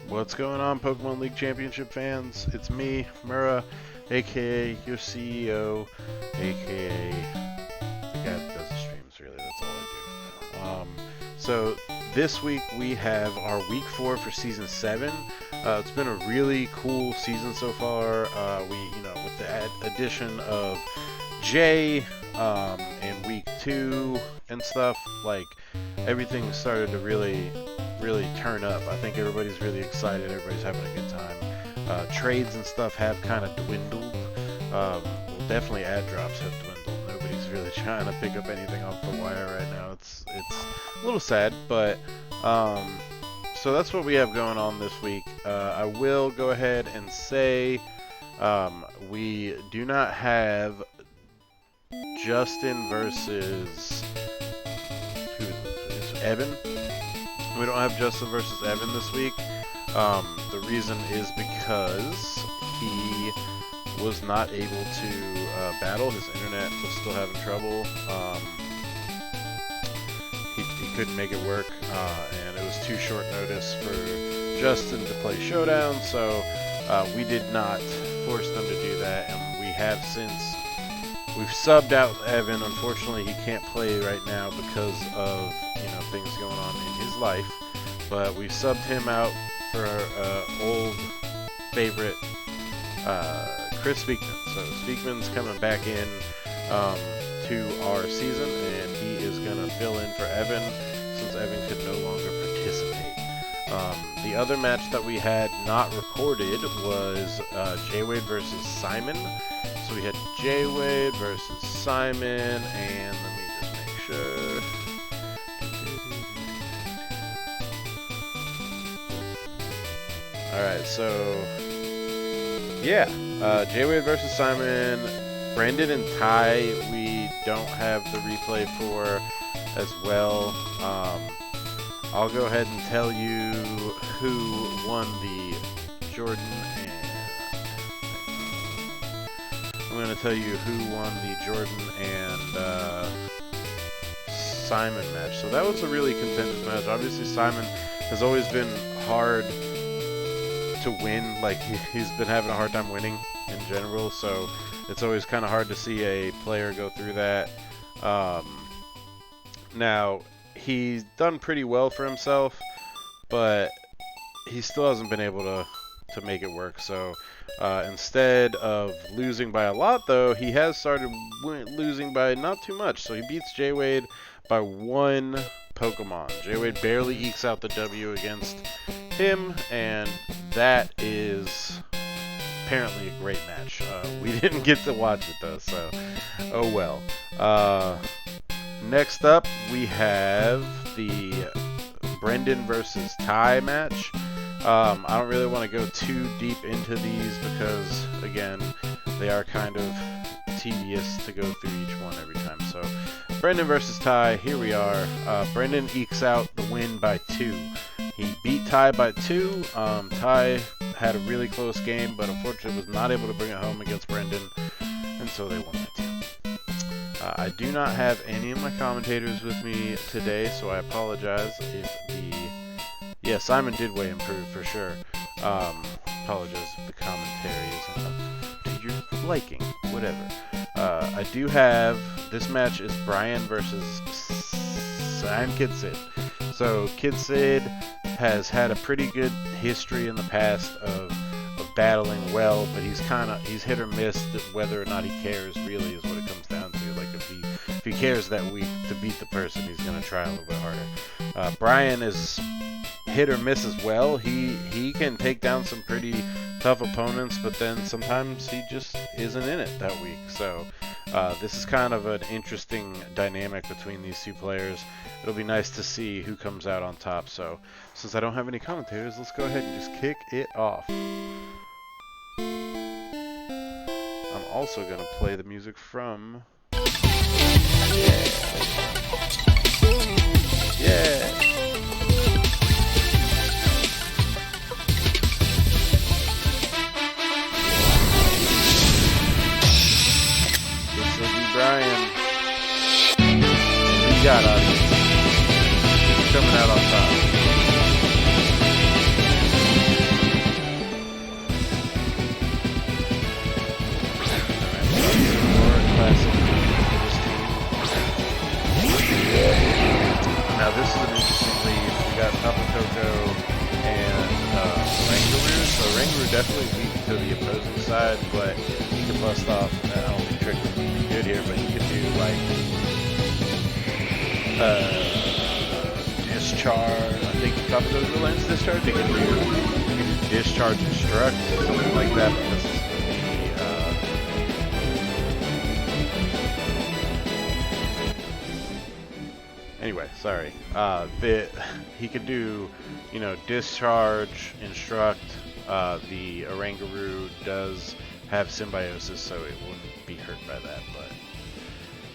What's going on, Pokemon League Championship fans? It's me, Mura, aka your CEO, aka the guy that does the streams, really, that's all I do. So this week we have our week 4 for season 7. It's been a really cool season so far. With the addition of Jay in week 2 and stuff, like everything started to really turn up. I think everybody's really excited. Everybody's having a good time. Trades and stuff have kind of dwindled. Definitely ad drops have dwindled. Nobody's really trying to pick up anything off the wire right now. It's a little sad, but so that's what we have going on this week. I will go ahead and say we do not have Justin versus Evan. We don't have Justin versus Evan this week. The reason is because he was not able to battle. His internet was still having trouble. He couldn't make it work, and it was too short notice for Justin to play Showdown, so we did not force them to do that, and we have since. We've subbed out Evan. Unfortunately, he can't play right now because of things going on in his life. But we subbed him out for old favorite Chris Speakman. So Speakman's coming back in to our season, and he is gonna fill in for Evan since Evan could no longer participate. The other match that we had not recorded was J-Wade versus Simon. So we had J-Wade versus Simon, and let me just make sure. Alright, so yeah, J-Wade versus Simon, Brendan and Ty, we don't have the replay for as well. I'll go ahead and tell you who won the Jordan and I'm going to tell you who won the Jordan and Simon match. So that was a really contentious match. Obviously Simon has always been hard to win. Like he's been having a hard time winning in general, so it's always kind of hard to see a player go through that. Now he's done pretty well for himself, but he still hasn't been able to make it work. So instead of losing by a lot, though, he has started losing by not too much. So he beats J-Wade by 1 Pokemon. J-Wade barely ekes out the W against him, and that is apparently a great match. We didn't get to watch it though, so oh well. Next up, we have the Brendan versus Ty match. I don't really want to go too deep into these because, again, they are kind of tedious to go through each one every time. So Brendan versus Ty, here we are. Brendan ekes out the win by 2. He beat Ty by 2. Ty had a really close game, but unfortunately was not able to bring it home against Brendan, and so they won by 2. I do not have any of my commentators with me today, so I apologize if yeah, Simon did way improve for sure. Apologize if the commentary isn't up to your liking, whatever. I do have, this match is Brian versus Kid Sid. So Kid Sid has had a pretty good history in the past of battling well, but he's hit or miss whether or not he cares, really, is what it comes down to. Like, if he cares that week to beat the person, he's going to try a little bit harder. Brian is hit or miss as well. He can take down some pretty tough opponents, but then sometimes he just isn't in it that week. So this is kind of an interesting dynamic between these two players. It'll be nice to see who comes out on top. So since I don't have any commentators, let's go ahead and just kick it off. I'm also going to play the music from... Yeah! This will be Brian. We got audience. He's coming out on top. Now this is an interesting lead. We got Tapu Koko and Rangaroo. So Rangaroo definitely weak to the opposing side, but he can bust off. I don't think Trick would be good here, but he could do like Discharge. I think Tapu Koko lands Discharge. He could do Discharge Instruct, something like that. Because anyway, sorry. He could do, Discharge, Instruct. The Oranguru does have Symbiosis, so it wouldn't be hurt by that. But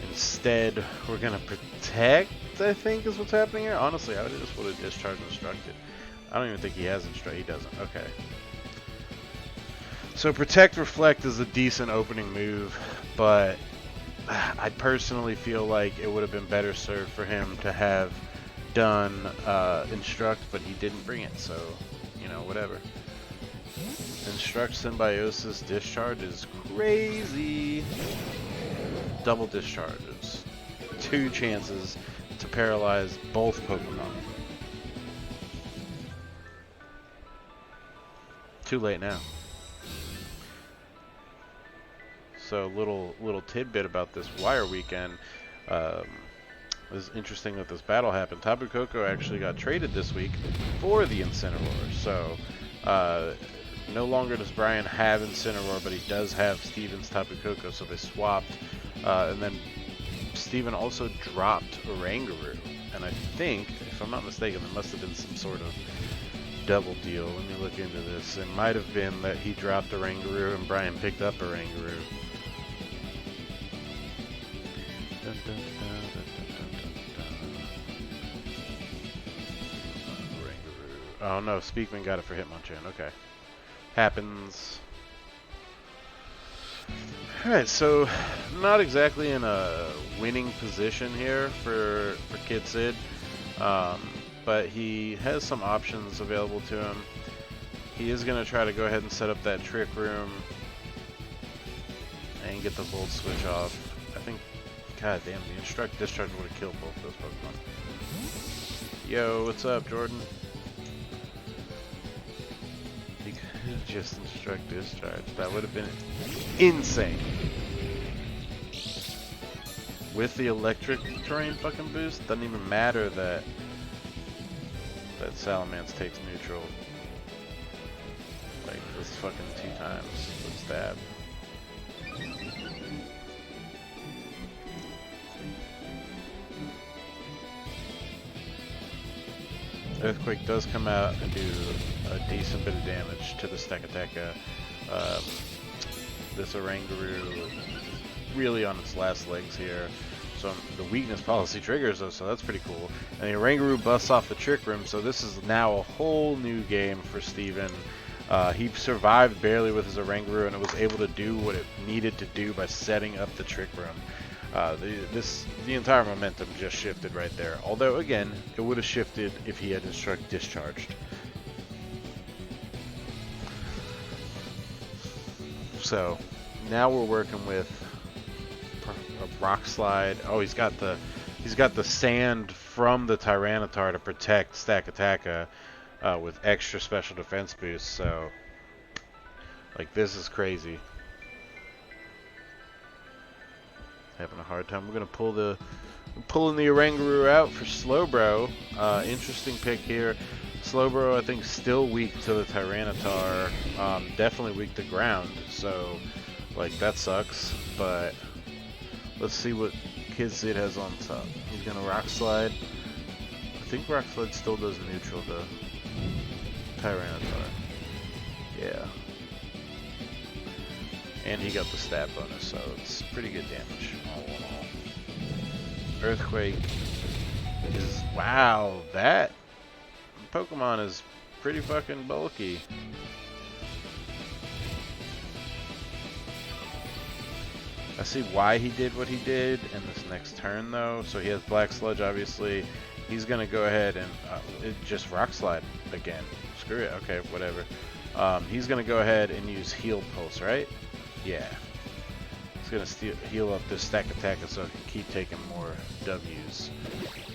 instead, we're gonna Protect, I think, is what's happening here. Honestly, I just would have Discharged Instructed. I don't even think he has Instruct. He doesn't. Okay. So Protect Reflect is a decent opening move, but I personally feel like it would have been better served for him to have done Instruct, but he didn't bring it, so, whatever. Instruct, Symbiosis, Discharge is crazy. Double Discharges. 2 chances to paralyze both Pokemon. Too late now. So little tidbit about this Wire Weekend. It was interesting that this battle happened. Tapu Koko actually got traded this week for the Incineroar. So no longer does Brian have Incineroar, but he does have Steven's Tapu Koko. So they swapped. And then Steven also dropped Oranguru. And I think, if I'm not mistaken, there must have been some sort of double deal. Let me look into this. It might have been that he dropped Oranguru and Brian picked up Oranguru. Oh no, Speakman got it for Hitmonchan. Okay. Happens. Alright, so not exactly in a winning position here for Kid Sid. But he has some options available to him. He is going to try to go ahead and set up that Trick Room and get the Volt Switch off. I think, god damn, the Instruct Discharge would have killed both those Pokemon. Yo, what's up, Jordan? He could just Instruct Discharge. That would have been insane. With the Electric Terrain fucking boost, doesn't even matter that Salamence takes neutral. Like, this fucking 2 times with stab. Earthquake does come out and do a decent bit of damage to the Stakataka. This Oranguru really on its last legs here. So the weakness policy triggers though, so that's pretty cool. And the Oranguru busts off the Trick Room, so this is now a whole new game for Steven. He survived barely with his Oranguru, and it was able to do what it needed to do by setting up the Trick Room. The entire momentum just shifted right there. Although, again, it would have shifted if he had discharged. So, now we're working with a Rock Slide. Oh, he's got the sand from the Tyranitar to protect Stakataka with extra special defense boosts. So, like, this is crazy. Having a hard time. We're gonna pulling the Oranguru out for Slowbro. Interesting pick here. Slowbro, I think, still weak to the Tyranitar. Definitely weak to ground. So, like, that sucks. But let's see what Kid Sid has on top. He's gonna Rock Slide. I think Rock Slide still does neutral to Tyranitar. Yeah. And he got the stat bonus, so it's pretty good damage all in all. Earthquake is, wow, that Pokemon is pretty fucking bulky. I see why he did what he did in this next turn though. So he has Black Sludge obviously. He's gonna go ahead and just Rock Slide again. Screw it, okay, whatever. He's gonna go ahead and use Heal Pulse, right? Yeah. He's gonna heal up this Stakataka so it can keep taking more W's.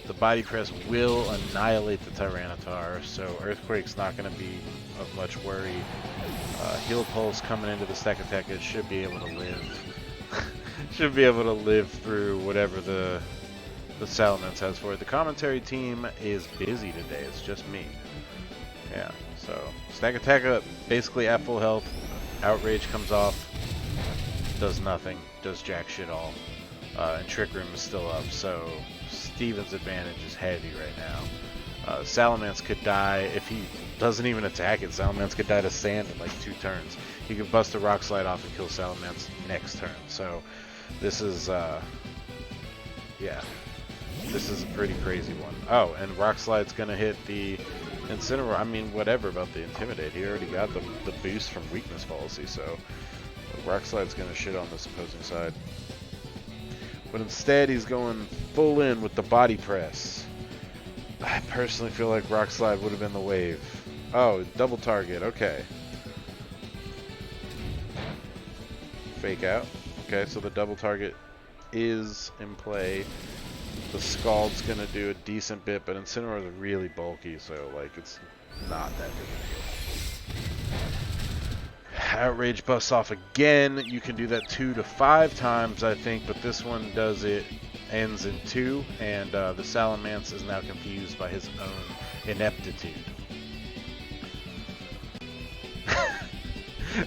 The Body Press will annihilate the Tyranitar, so Earthquake's not gonna be of much worry. Heal Pulse coming into the Stakataka should be able to live. Should be able to live through whatever the Salamence has for it. The commentary team is busy today. It's just me. Yeah, so Stakataka basically at full health. Outrage comes off. Does nothing. Does jack shit all. And Trick Room is still up, so Steven's advantage is heavy right now. Salamence could die if he doesn't even attack it. Salamence could die to sand in like 2 turns. He could bust a Rock Slide off and kill Salamence next turn. So this is, yeah, this is a pretty crazy one. Oh, and Rock Slide's gonna hit the Incineroar. I mean, whatever about the Intimidate. He already got the boost from Weakness Policy, so Rock Slide's gonna shit on this opposing side. But instead, he's going full in with the Body Press. I personally feel like Rock Slide would have been the wave. Oh, double target. Okay. Fake out. Okay, so the double target is in play. The Scald's gonna do a decent bit, but Incineroar is really bulky, so like it's not that big of a deal. Outrage busts off again. You can do that 2 to 5 times, I think, but this one does it. Ends in 2, and the Salamence is now confused by his own ineptitude.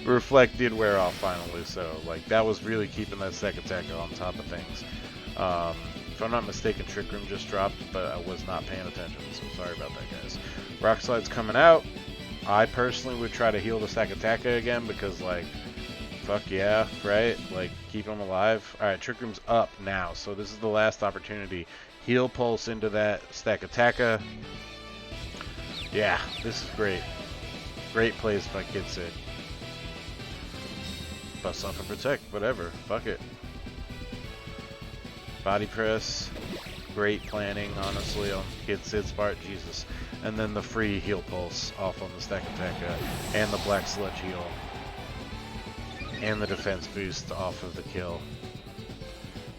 Reflect did wear off finally, so like that was really keeping that second attacker on top of things. If I'm not mistaken, Trick Room just dropped, but I was not paying attention, so sorry about that, guys. Rock Slide's coming out. I personally would try to heal the Stakataka again because, like, fuck yeah, right? Like, keep him alive. Alright, Trick Room's up now, so this is the last opportunity. Heal Pulse into that Stakataka. Yeah, this is great. Great plays by Kid Sid. Bust off and protect, whatever. Fuck it. Body Press. Great planning, honestly, on Kid Sid's part. Jesus. And then the free Heal Pulse off on the Stakataka. And the Black Sludge Heal. And the defense boost off of the kill.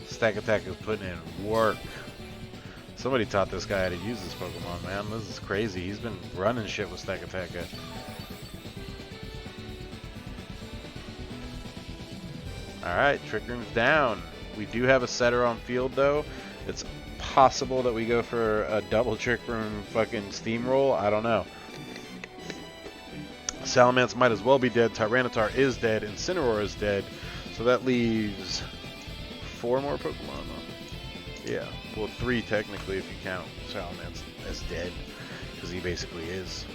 Stakataka is putting in work. Somebody taught this guy how to use this Pokemon, man. This is crazy. He's been running shit with Stakataka. Alright, Trick Room's down. We do have a setter on field, though. It's possible that we go for a double Trick Room fucking steamroll. I don't know. Salamence might as well be dead. Tyranitar is dead. Incineroar is dead. So that leaves 4 more Pokemon. Yeah. Well, 3 technically if you count Salamence as dead. Because he basically is.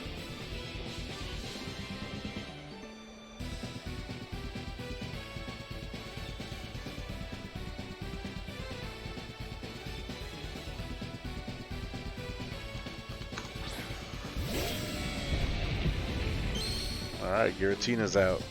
Alright, Giratina's out.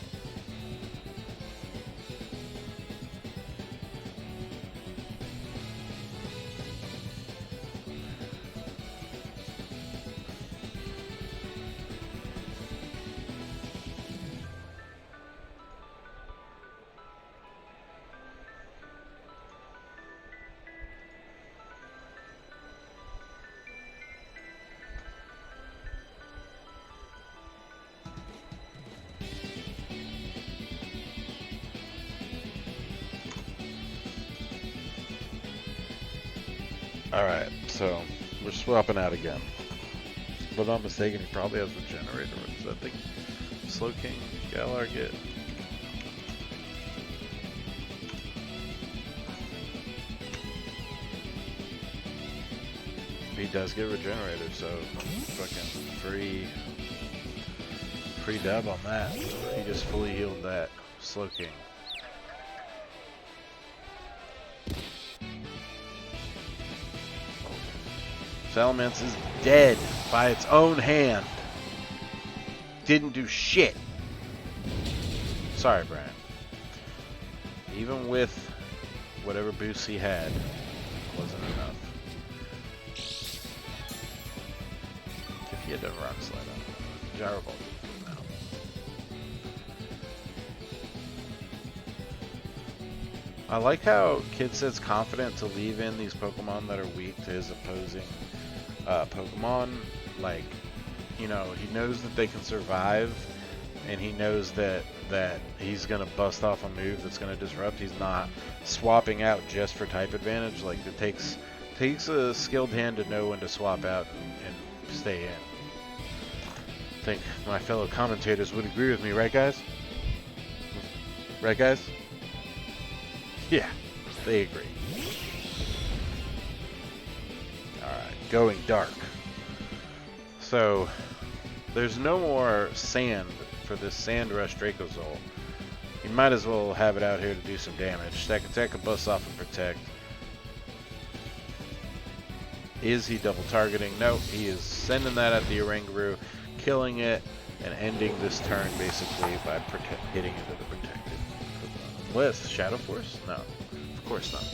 Alright, so we're swapping out again. If I'm not mistaken, he probably has Regenerator. What does that thing? Slow King Galar get? He does get Regenerator, so fucking free dub on that. He just fully healed that Slow King. Salamence is dead by its own hand. Didn't do shit. Sorry, Brian. Even with whatever boosts he had, wasn't enough. If he had done Rock Slide on Gyro Ball. No. I like how Kid Sid's confident to leave in these Pokemon that are weak to his opposing Pokemon. Like, you know, he knows that they can survive, and he knows that he's gonna bust off a move that's gonna disrupt. He's not swapping out just for type advantage. Like, it takes a skilled hand to know when to swap out and stay in. I think my fellow commentators would agree with me, right, guys? Right, guys? Yeah, they agree. Going dark. So there's no more sand for this Sand Rush Dracozolt. You might as well have it out here to do some damage. Stack Attack can bust off and protect. Is he double targeting? No, he is sending that at the Oranguru, killing it, and ending this turn basically by hitting into the protected. Unless Shadow Force? No, of course not.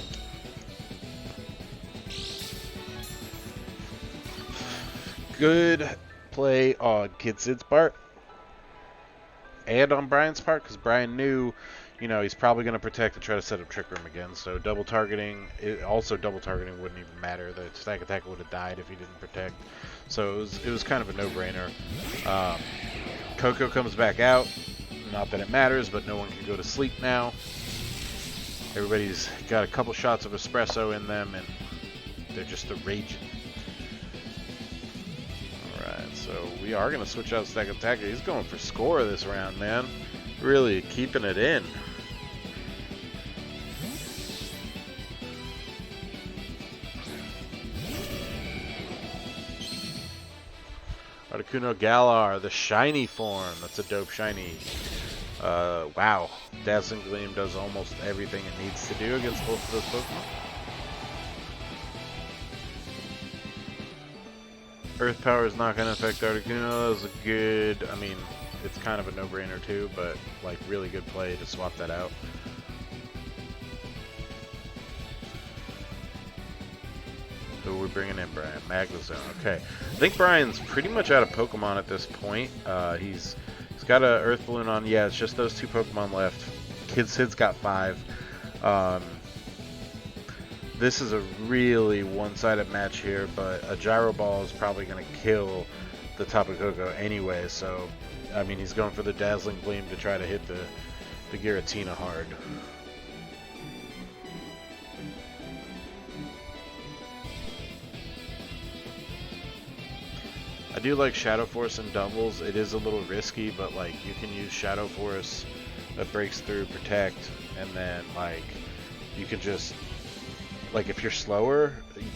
Good play on Kid Sid's part and on Brian's part, because Brian knew, you know, he's probably going to protect and try to set up Trick Room again. So double targeting, double targeting wouldn't even matter. The Stack Attack would have died if he didn't protect. So it was kind of a no-brainer. Coco comes back out. Not that it matters, but no one can go to sleep now. Everybody's got a couple shots of espresso in them, and they're just raging. So we are going to switch out Stack Attack. He's going for score this round, man. Really keeping it in. Articuno Galar, the shiny form. That's a dope shiny. Wow. Dazzling Gleam does almost everything it needs to do against both of those Pokemon. Earth Power is not going to affect Articuno. That was a good, I mean, it's kind of a no-brainer too, but like really good play to swap that out. Who are we bringing in, Brian? Magnezone. Okay. I think Brian's pretty much out of Pokemon at this point. He's got an Earth Balloon on. Yeah, it's just those two Pokemon left. Kid Sid's got 5. This is a really one-sided match here, but a Gyro Ball is probably going to kill the Tapu Koko anyway, so, I mean, he's going for the Dazzling Gleam to try to hit the Giratina hard. I do like Shadow Force in doubles. It is a little risky, but, like, you can use Shadow Force that breaks through, protect, and then, like, you can just... Like, if you're slower,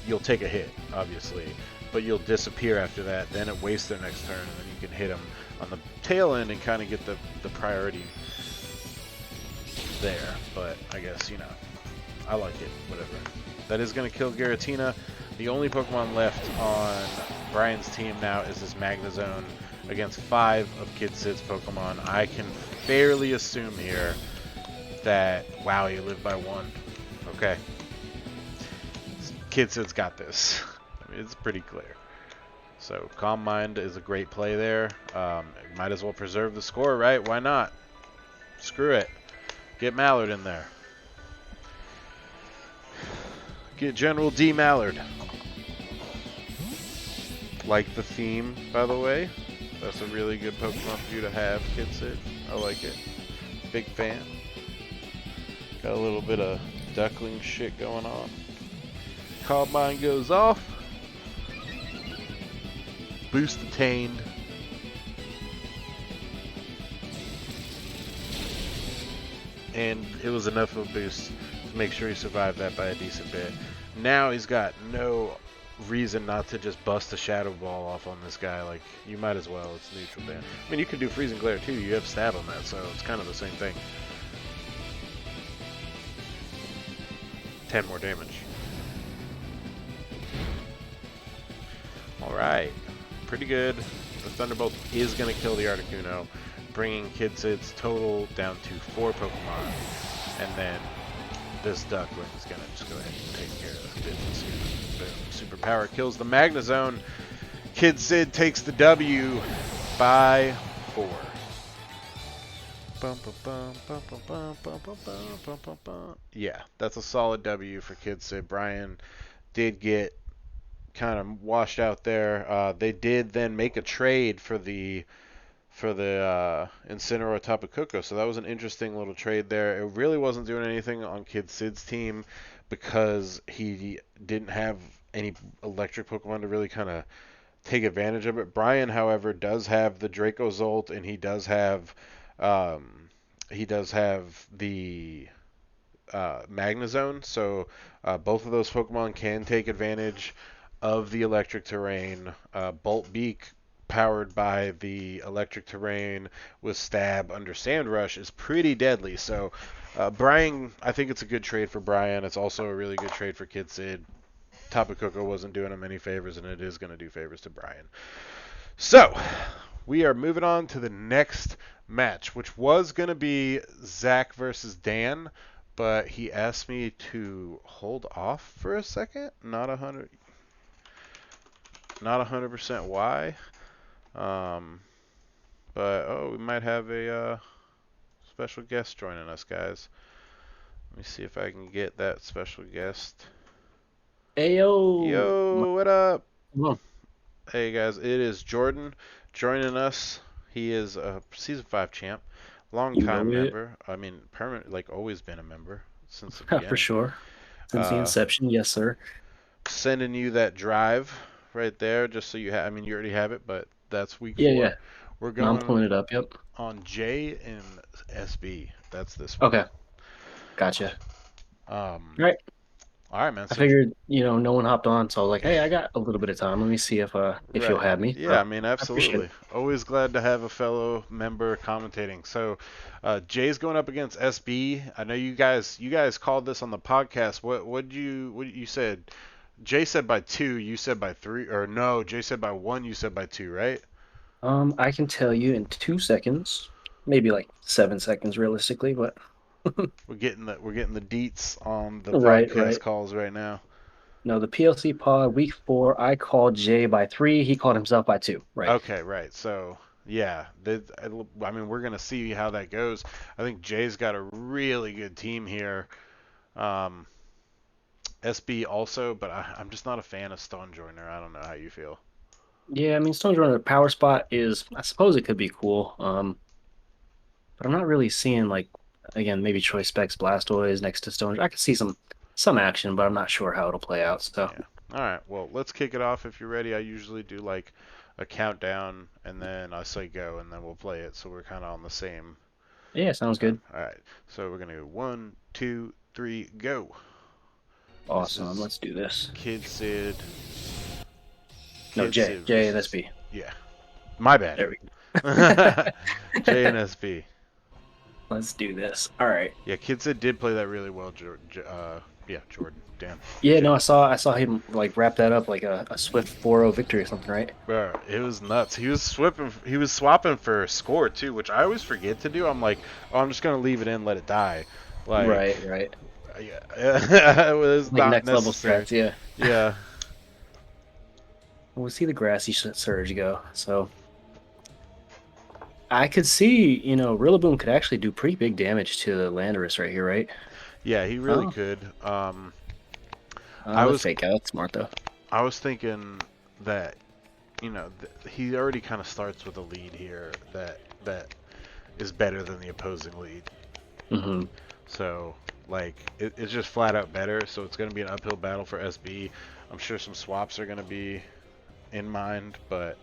you'll take a hit, obviously, but you'll disappear after that. Then it wastes their next turn, and then you can hit them on the tail end and kind of get the priority there. But I guess, you know, I like it, whatever. That is going to kill Giratina. The only Pokemon left on Brian's team now is this Magnezone. against 5 of Kid Sid's Pokemon. I can fairly assume here that, wow, you live by 1. Okay. Kid Sid's got this. I mean, it's pretty clear. So, Calm Mind is a great play there. Might as well preserve the score, right? Why not? Screw it. Get Mallard in there. Get General D. Mallard. Like the theme, by the way. That's a really good Pokemon for you to have, Kid Sid. I like it. Big fan. Got a little bit of duckling shit going on. Calm Mind goes off. Boost attained. And it was enough of a boost to make sure he survived that by a decent bit. Now he's got no reason not to just bust a Shadow Ball off on this guy. Like, you might as well. It's neutral band. I mean, you can do Freezing Glare too. You have stab on that, so it's kind of the same thing. 10 more damage. Alright. Pretty good. The Thunderbolt is going to kill the Articuno, bringing Kid Sid's total down to 4 Pokemon. And then this Duckling is going to just go ahead and take care of business here. Boom. Superpower kills the Magnezone. Kid Sid takes the W by 4. Yeah, that's a solid W for Kid Sid. Brian did get kind of washed out there. They did then make a trade for the Incineroar Tapu Koko, so that was an interesting little trade there. It really wasn't doing anything on Kid Sid's team because he didn't have any electric Pokemon to really kind of take advantage of it. Brian, however, does have the Dracozolt, and he does have the Magnezone, so both of those Pokemon can take advantage of the electric terrain. Bolt Beak, powered by the electric terrain with Stab under Sand Rush, is pretty deadly. So Brian, I think it's a good trade for Brian. It's also a really good trade for Kid Sid. Tapu Koko wasn't doing him any favors, and it is going to do favors to Brian. So we are moving on to the next match, which was going to be Zach versus Dan, but he asked me to hold off for a second. Not 100% why. But we might have a special guest joining us, guys. Let me see if I can get that special guest. Ayo. Yo, what up? Well, Hey guys, it is Jordan joining us. He is a Season 5 champ, long you know time it. member. I mean, permanent, like always been a member since the For beginning. sure. Since the Uh, inception, yes, sir. Sending you that drive right there, just so you have. I mean, you already have it, but that's week Yeah, 4. yeah. We're No, I'm going pulling it up. Yep. on J and SB. That's this week. Okay. Gotcha. Um, Right. all right, man. I So figured, no one hopped on, so I was like, hey, I got a little bit of time. Let me see if you'll right. have me. Yeah, So I mean, I appreciate absolutely. it. Always glad to have a fellow member commentating. So, Jay's going up against SB. I know you guys called this on the podcast. What you said? Jay said by 2, you said by 3, or no, Jay said by 1, you said by 2, right? I can tell you in 2 seconds, maybe like 7 seconds realistically, but We're getting the deets on the right, podcast right. calls right now. No, the PLC pod week 4, I called Jay by 3. He called himself by 2. Right. Okay, right. So, yeah, I mean, we're gonna see how that goes. I think Jay's got a really good team here. Um, SB also, but I'm just not a fan of Stone Joiner. I don't know how you feel. Yeah, I mean, Stone's running a power spot is, I suppose it could be cool. But I'm not really seeing like again maybe Choice Specs Blastoise next to Stone. I could see some action, but I'm not sure how it'll play out. So Yeah. All right. Well, let's kick it off if you're ready. I usually do like a countdown, and then I say go, and then we'll play it, so we're kind of on the same yeah, sounds time. good. All right. So we're gonna go 1, 2, 3, go. This Awesome. is Let's do this. Kid Sid. No, Kid J Sid J and versus, SB. yeah. My bad. There we J go. and SB. Let's do this. All right. Yeah, Kid Sid did play that really well. Yeah, Jordan. damn. Yeah, no, I saw him like wrap that up like a swift 4-0 victory or something, right? Bro, it was nuts. He was swapping for score too, which I always forget to do. I'm like, oh, I'm just gonna leave it in, let it die. Like, Right, right. yeah, it was Like not next level necessary. strats, yeah. Yeah, We'll see the grassy surge go. So I could see, Rillaboom could actually do pretty big damage to the Landorus right here, right? yeah, he really Oh, could. I the was fake out. Smart though. I was thinking that he already kind of starts with a lead here that is better than the opposing lead. Hmm. So like it's just flat out better. So it's going to be an uphill battle for SB. I'm sure some swaps are going to be in mind, but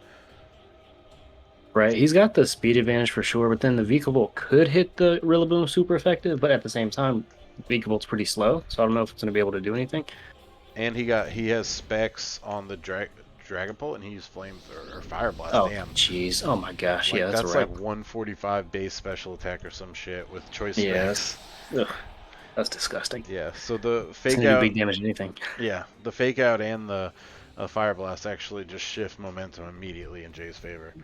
Right. He's got the speed advantage for sure, but then the V-Bolt could hit the Rillaboom super effective, but at the same time, V-Bolt's pretty slow, so I don't know if it's going to be able to do anything. and he has specs on the Dragapult, and he used flame or fire blast. Oh, Damn, jeez. Oh my gosh. Yeah, like that's a that's like wrap. 145 base special attack or some shit with choice Yeah, specs. ugh, that's disgusting. Yeah, so the It's fake going to do out, big damage to anything. yeah, the fake out and the fire blast actually just shift momentum immediately in Jay's favor.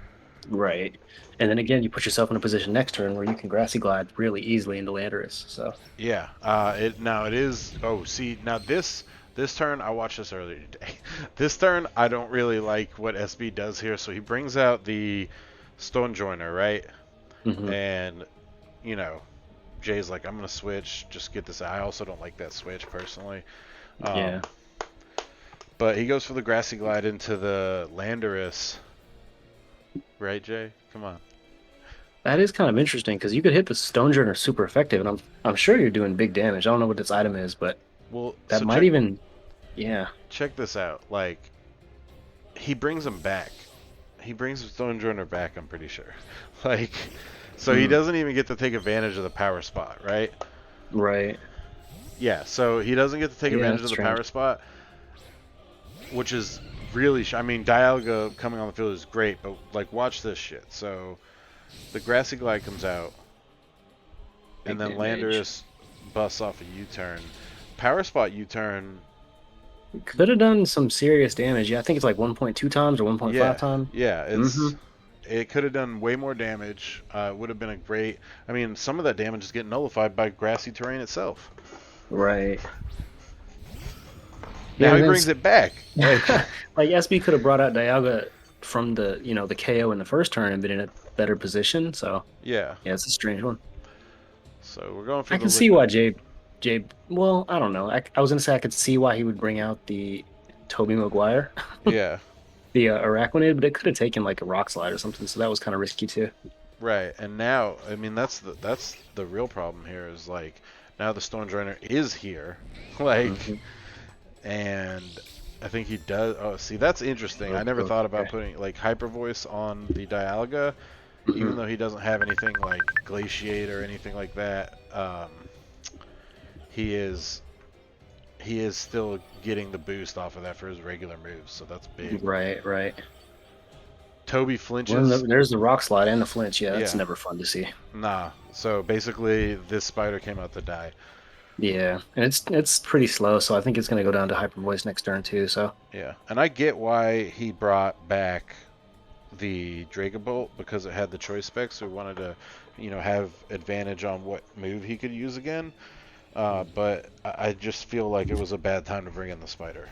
Right. And then again, you put yourself in a position next turn where you can grassy glide really easily into Landorus. So, Yeah, it is. Oh, see now this turn I watched this earlier today. This turn I don't really like what SB does here. So he brings out the Stone Joiner, right? hmm. And you know Jay's like, I'm gonna switch, just get this. I also don't like that switch personally. Um, Yeah. but he goes for the Grassy Glide into the Landorus, right, Jay? Come on. That is kind of interesting because you could hit the Stone Journey super effective, and I'm sure you're doing big damage. I don't know what this item is, but Well, that so might even, yeah. check this out. Like he brings him back. He brings Stone Joiner back, I'm pretty sure. Like, so he Mm, doesn't even get to take advantage of the power spot, right? right. Yeah, so he doesn't get to take Yeah, advantage that's of the strange. power spot, which is really. I mean, Dialga coming on the field is great, but like, watch this shit. So the Grassy Glide comes out, and Big then damage. Landorus busts off a U-turn. Power spot U-turn. Could have done some serious damage. Yeah, I think it's like 1.2 times or 1.5 Yeah, times. yeah, Mm-hmm. it could have done way more damage. Would have been a great. I mean, some of that damage is getting nullified by grassy terrain itself. Right. Yeah, Now and he then brings it back. Like, like SB could have brought out Dialga from the KO in the first turn and been in a better position. So yeah. yeah, it's a strange one. So we're going for I the can see liquid. why Jabe. Well, I don't know. I was gonna say I could see why he would bring out the Toby Maguire, Yeah, the Araquanid, but it could have taken like a Rock Slide or something. So that was kind of risky too. right. And now, I mean, that's the real problem here is like now the Storm Joiner is here, like, Hmm. and I think he does. Oh, see, that's interesting. I never thought about Okay. putting like Hyper Voice on the Dialga, even Hmm. though he doesn't have anything like Glaciate or anything like that. He is he is still getting the boost off of that for his regular moves, so that's big. Right, right. Toby Well, flinches. there's the Rock Slide and the flinch. Yeah, that's Yeah, never fun to see. nah. So basically, this spider came out to die. Yeah, and it's pretty slow, so I think it's gonna go down to Hyper Voice next turn too. So. Yeah, and I get why he brought back the Dracobolt because it had the choice specs. So he wanted to, have advantage on what move he could use again. But I just feel like it was a bad time to bring in the spider.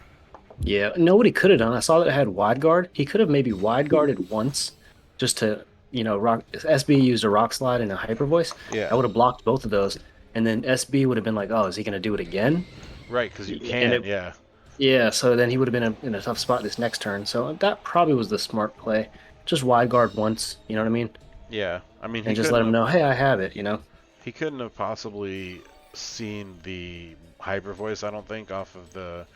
Yeah, know what he could have done? I saw that it had wide guard. He could have maybe wide guarded once just to, rock. SB used a rock slide and a hyper voice. That Yeah, would have blocked both of those. And then SB would have been like, oh, is he going to do it again? right. Because you And can. Yeah, yeah, so then he would have been in a tough spot this next turn. So that probably was the smart play. Just wide guard once, you know what I mean? yeah. I mean, And just let him know, hey, I have it. he couldn't have possibly seen the hyper voice. I don't think off of the.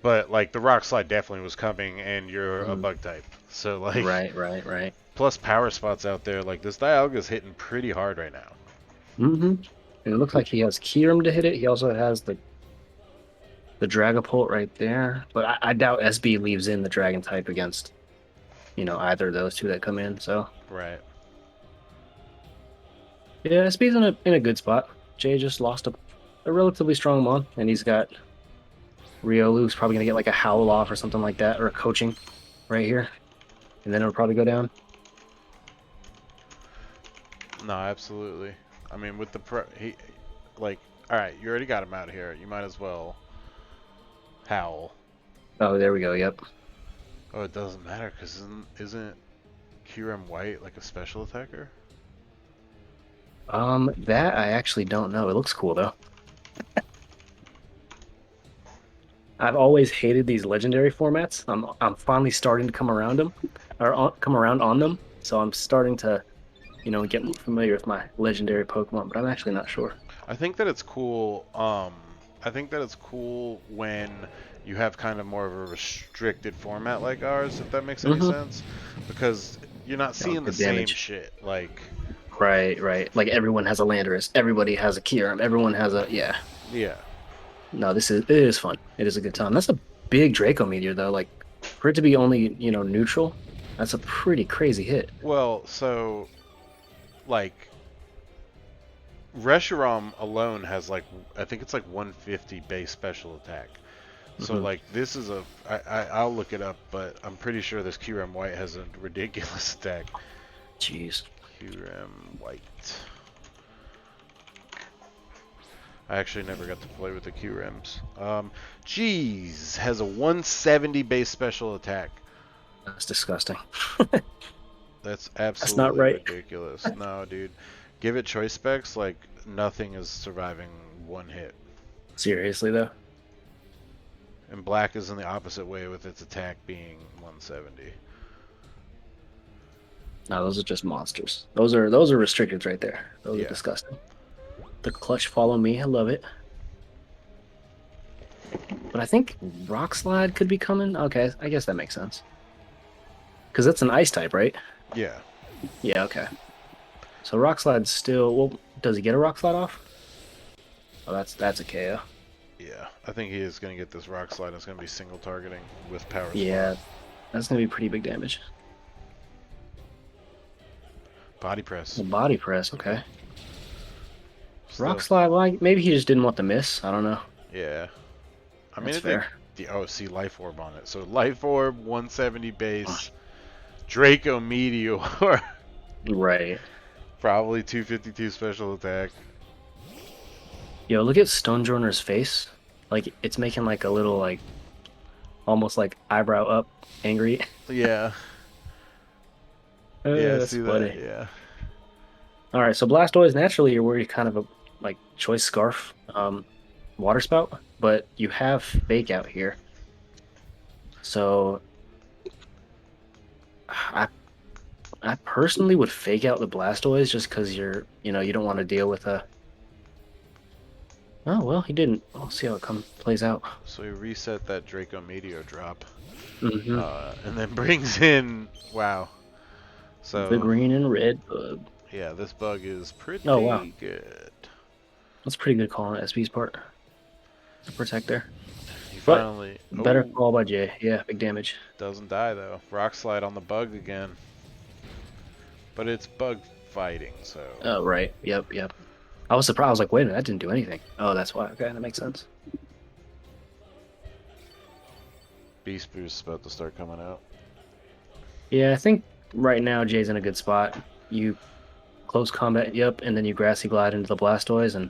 But like the rock slide definitely was coming, and you're a Mhm. bug type. So like, Right, right, right. plus power spots out there. Like this Dialga's hitting pretty hard right now. Hmm. And it looks like he has Keyrum to hit it. He also has the Dragapult right there. But I doubt SB leaves in the Dragon type against, either of those two that come in. So Right. yeah, SB's in a good spot. Jay just lost a relatively strong one, and he's got Riolu's probably gonna get like a howl off or something like that, or a coaching right here, and then it'll probably go down. No, absolutely. I mean, with the like, all right, you already got him out here. You might as well howl. Oh, there we go. Yep. Oh, it doesn't matter because isn't QRM White like a special attacker? That I actually don't know. It looks cool though. I've always hated these legendary formats. I'm finally starting to come around them, or come around on them. So I'm starting to, get more familiar with my legendary Pokemon. But I'm actually not sure. I think that it's cool. I think that it's cool when you have kind of more of a restricted format like ours, if that makes any Mm-hmm. sense, because you're not Oh, seeing the good same damage. shit. Like, Right, right. Like everyone has a Landorus. Everybody has a Kyurem. Everyone has a yeah. yeah. No, it is fun. It is a good time. That's a big Draco meteor though. Like for it to be only, neutral, that's a pretty crazy hit. Well, so like Reshiram alone has like I think it's like 150 base special attack. So Hmm. like this is I'll look it up, but I'm pretty sure this QRM White has a ridiculous attack. Jeez. QRM White. I actually never got to play with the QRMs. Jeez, has a 170 base special attack. That's disgusting. That's That's not absolutely right. ridiculous. No, dude. Give it choice specs, like nothing is surviving one hit. Seriously though. And black is in the opposite way with its attack being 170. No, those are just monsters. Those are restricted right there. Those are Yeah. disgusting. The clutch follow me. I love it. But I think Rock Slide could be coming. Okay, I guess that makes sense. Because that's an ice type, right? Yeah. Yeah, okay. So Rock Slide's still well, does he get a Rock Slide off? Oh, that's a KO. Yeah. I think he is going to get this rock slide. It's going to be single targeting with power spot. Yeah, that's gonna be pretty big damage. Body press. The body press, okay. Rock Still. Slide, well, maybe he just didn't want to miss. I don't know. Yeah. I mean, That's I think fair. the OC Life Orb on it. So Life Orb, 170 base, Draco Meteor, Right. probably 252 special attack. Yo, look at Stonejourner's face. Like it's making like a little like almost like eyebrow up, angry. Yeah. Yeah, I That's see that. funny. Yeah. All right, so Blastoise naturally you're worried kind of a like choice scarf, water spout, but you have fake out here. So I I personally would fake out the Blastoise just because you don't want to deal with a. Oh well, he didn't. We'll see how it plays out. So we reset that Draco Meteor drop. Hmm. And then brings in. Wow. The So, green and red bug. yeah, this bug is Oh wow, pretty good. that's a pretty good call on SB's part to protect there. He But finally. better Oh, call by Jay. Yeah, big damage. doesn't die though. Rock slide on the bug again. But it's bug fighting, so. Oh right. Yep. Yep. I was surprised. I was like, wait a minute, that didn't do anything. Oh, that's why. Okay, that makes sense. Beast Boost is about to start coming out. Yeah, I think right now Jay's in a good spot. You close combat, yep, and then you grassy glide into the Blastoise, and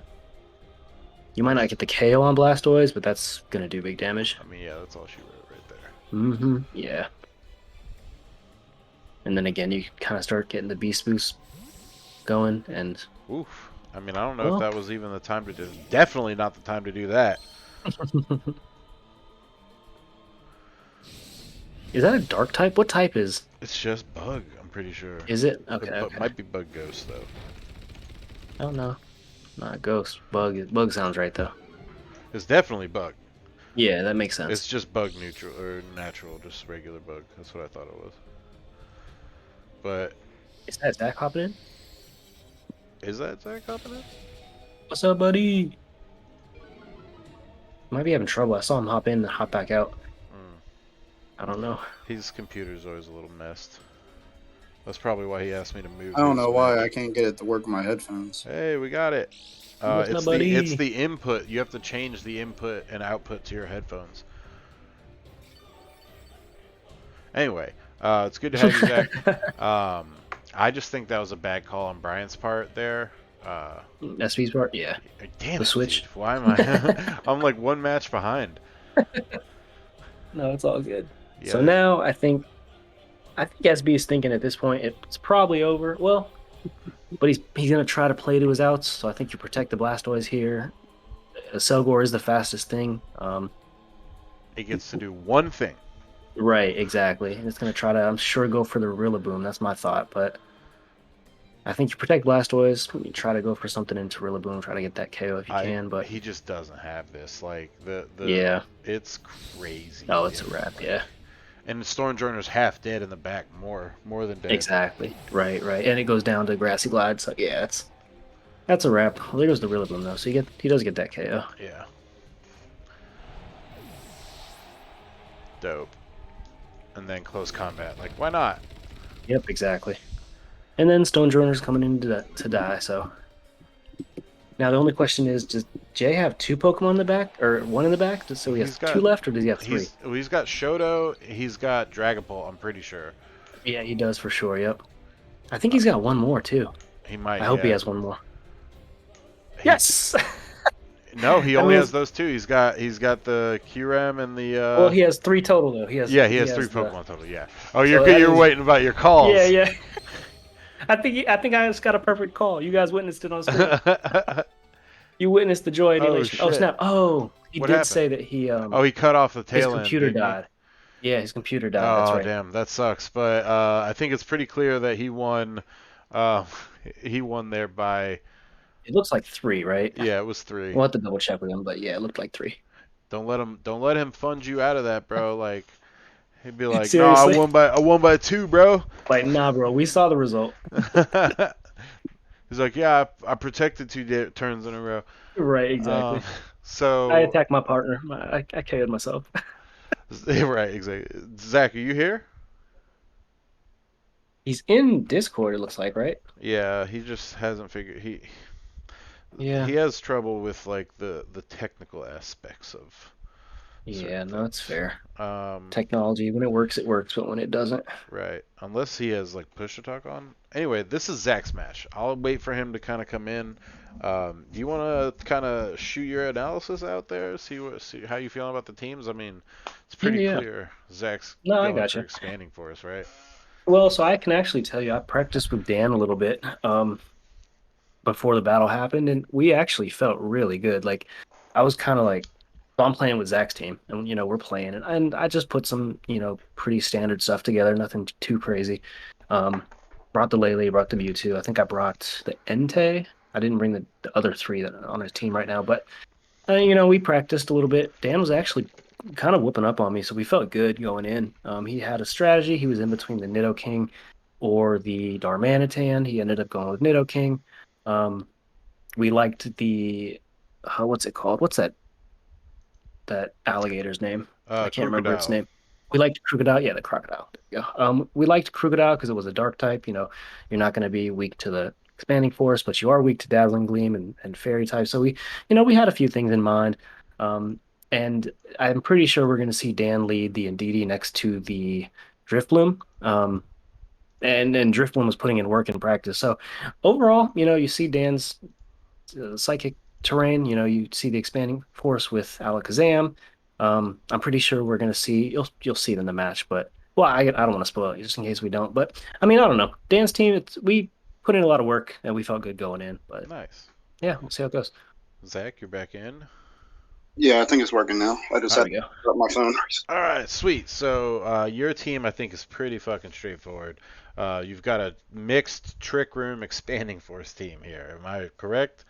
you might not That's. get the KO on Blastoise, but that's gonna do big damage. I mean, yeah, that's all she wrote right there. Mm-hmm. Yeah. And then again, you kind of start getting the Beast Boost going, and Oof. I mean, I don't know if well, that was even the time to do. Definitely not the time to do that. is that a dark type? What type It's just bug. I'm pretty sure. is it? Okay, It okay. might be bug ghost though. I don't know. Not ghost. Bug. Bug sounds right though. It's definitely bug. Yeah, that makes sense. It's just bug neutral or natural, just regular bug. That's what I thought it was. But Is that Zach hopping in? is that Zach Competent? What's up, buddy? Might be having trouble. I saw him hop in and hop back out. Mm. I don't know. His computer's always a little messed. That's probably why he asked me to move I don't his know why I match. can't get it to work with my headphones. Hey, we got it. What's up, It's buddy? the input. You have to change the input and output to your headphones. Anyway, it's good to have you, Zach. Um, I just think that was a bad call on Brian's part there. Uh, SP's part, yeah. Damn The it, dude. Switch. Why am I? I'm like one match behind. No, it's all good. So Yeah, now I think SB is thinking at this point it's probably over. Well, but he's gonna try to play to his outs. So I think you protect the Blastoise here. Selgor is the fastest thing. it gets to do one thing. Right, exactly. And it's gonna try to, I'm sure, go for the Rillaboom. That's my thought. But I think you protect Blastoise. You try to go for something into Rillaboom. Try to get that KO if you can. But He just doesn't have this. Like the yeah, it's crazy. oh, it's a wrap. Like Yeah, and Stormjourner's half dead in the back, more than dead. exactly. Right, right. And it goes down to Grassy Glide. So yeah, that's a wrap. Well, there goes the Rillaboom though. So he does get that KO. Yeah, dope. And then close combat. Like why not? Yep, exactly. And then Stone Droner's coming in to die. So now the only question is, does Jay have two Pokemon in the back or one in the back? So he He's has two got left, or does he have three? he's got Shoto. He's got Dragapult. I'm pretty sure. Yeah, he does for sure. Yep. I think he's got one more too. He might. I hope he Yeah. has one more. He Yes. no. He That only means has those two. He's got the Kyurem and the well, he has three total though. Yeah, he He has three has the Pokemon total. Yeah. Oh, so that you're is waiting about your yeah, calls. yeah. I think I just got a perfect call. You guys witnessed it on stream. You witnessed the joy and Oh elation. Oh shit! snap! Oh, he What did happened? say that Oh, he cut off the his tail end, computer didn't he? died. Yeah, his computer died. That's Oh right. damn, that sucks. But I think it's pretty clear that he won. Uh, he won there by It looks like three, right? yeah, it was three. We'll have to double check with him, but yeah, it looked like three. Don't let him fund you out of that, bro. Like he'd be like, no, Seriously? I won by two, bro. Like, nah, bro. We saw the result. He's like, yeah, I protected turns in a row. Right, Um, exactly. I so attacked my partner. I KO'd myself. right, exactly. Zach, are you here? He's in Discord, it looks like, right? Yeah, he just hasn't figured he Yeah. has trouble with like the technical aspects of Yeah, certain no, it's things. fair. Um, Technology, when it works, but when it doesn't. right. Unless he has like push to talk on. Anyway, this is Zach's match. I'll wait for him to kind of come in. Do you want to kind of shoot your analysis out there? See how you feeling about the teams? I mean, it's Yeah, pretty yeah. clear Zach's No, I going for gotcha. expanding for us, right? Well, so I can actually tell you, I practiced with Dan a little bit before the battle happened, and we actually felt really good. Like, I was kind of like, so I'm playing with Zach's team, and we're playing, and I just put some pretty standard stuff together, nothing too crazy. Um, brought the Lele, brought the Mewtwo. I think I brought the Entei. I didn't bring the other three that are on his team right now, but we practiced a little bit. Dan was actually kind of whooping up on me, so we felt good going in. He had a strategy. He was in between the Nidoking or the Darmanitan. He ended up going with Nidoking. Um, we liked the what's it called? What's that alligator's name? I can't remember its Crocodile. name. We liked Crocodile. Yeah, the crocodile. There you go. We liked Crocodile because it was a dark type. You're not going to be weak to the expanding force, but you are weak to Dazzling Gleam and Fairy type. So we had a few things in mind. Um, and I'm pretty sure we're going to see Dan lead the Indeedee next to the Drifloon. And Drifloon was putting in work in practice. So overall, you see Dan's psychic terrain. You see the expanding force with Alakazam. I'm pretty sure we're gonna see you'll see it in the match, but well, I don't want to spoil it just in case we don't. But I mean, I don't know. Dan's team, we put in a lot of work and we felt good going in. But Nice. yeah, we'll see how it goes. Zach, you're back in. Yeah, I think it's working now. I just There had we go. to put up my phone. All right, sweet. So your team, I think, is pretty fucking straightforward. You've got a mixed Trick Room expanding force team here. Am I correct?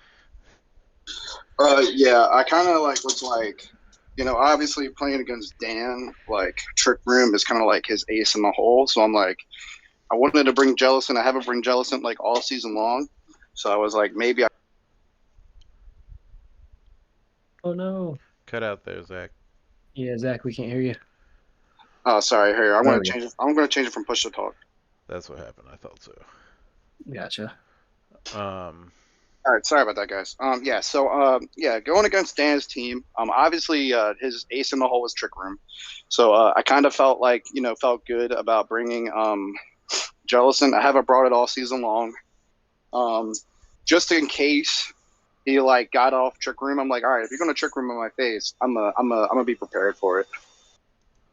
Yeah, I kind of like was like, obviously playing against Dan, like Trick Room is kind of like his ace in the hole. So I'm like, I wanted to bring Jellison. I haven't bring Jellison like all season long. So I was like, maybe I. Oh no. Cut out there, Zach. Yeah, Zach, we can't hear you. Oh, sorry. Here, I'm There gonna we go. change it. I'm gonna change it from push to talk. That's what happened. I thought so. Gotcha. All right, sorry about that, guys. Yeah, so yeah, going against Dan's team. Obviously, his ace in the hole was Trick Room, so I kind of felt like felt good about bringing Jellison. I haven't brought it all season long, just in case he like got off Trick Room. I'm like, all right, if you're gonna Trick Room in my face, I'm gonna be prepared for it.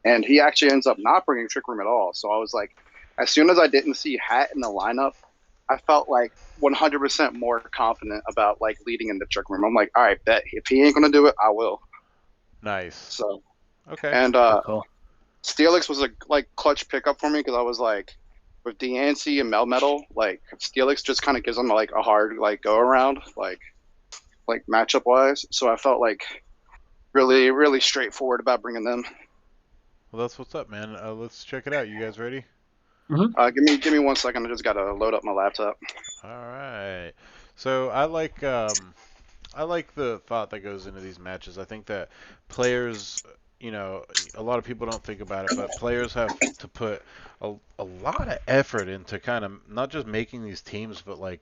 And he actually ends up not bringing Trick Room at all. So I was like, as soon as I didn't see Hat in the lineup, I felt like 100% more confident about like leading in the Trick Room. I'm like, all right, bet if he ain't gonna do it, I will. Nice. So Okay. and Cool. Steelix was a like clutch pickup for me because I was like, with Deancy and Melmetal, like Steelix just kind of gives them like a hard like go around like matchup wise. So I felt like really straightforward about bringing them. Well, that's what's up, man. Let's check it out. You guys ready? Give me 1 second. I just gotta load up my laptop. All right. So I like the thought that goes into these matches. I think that players, a lot of people don't think about it, but players have to put a lot of effort into kind of not just making these teams, but like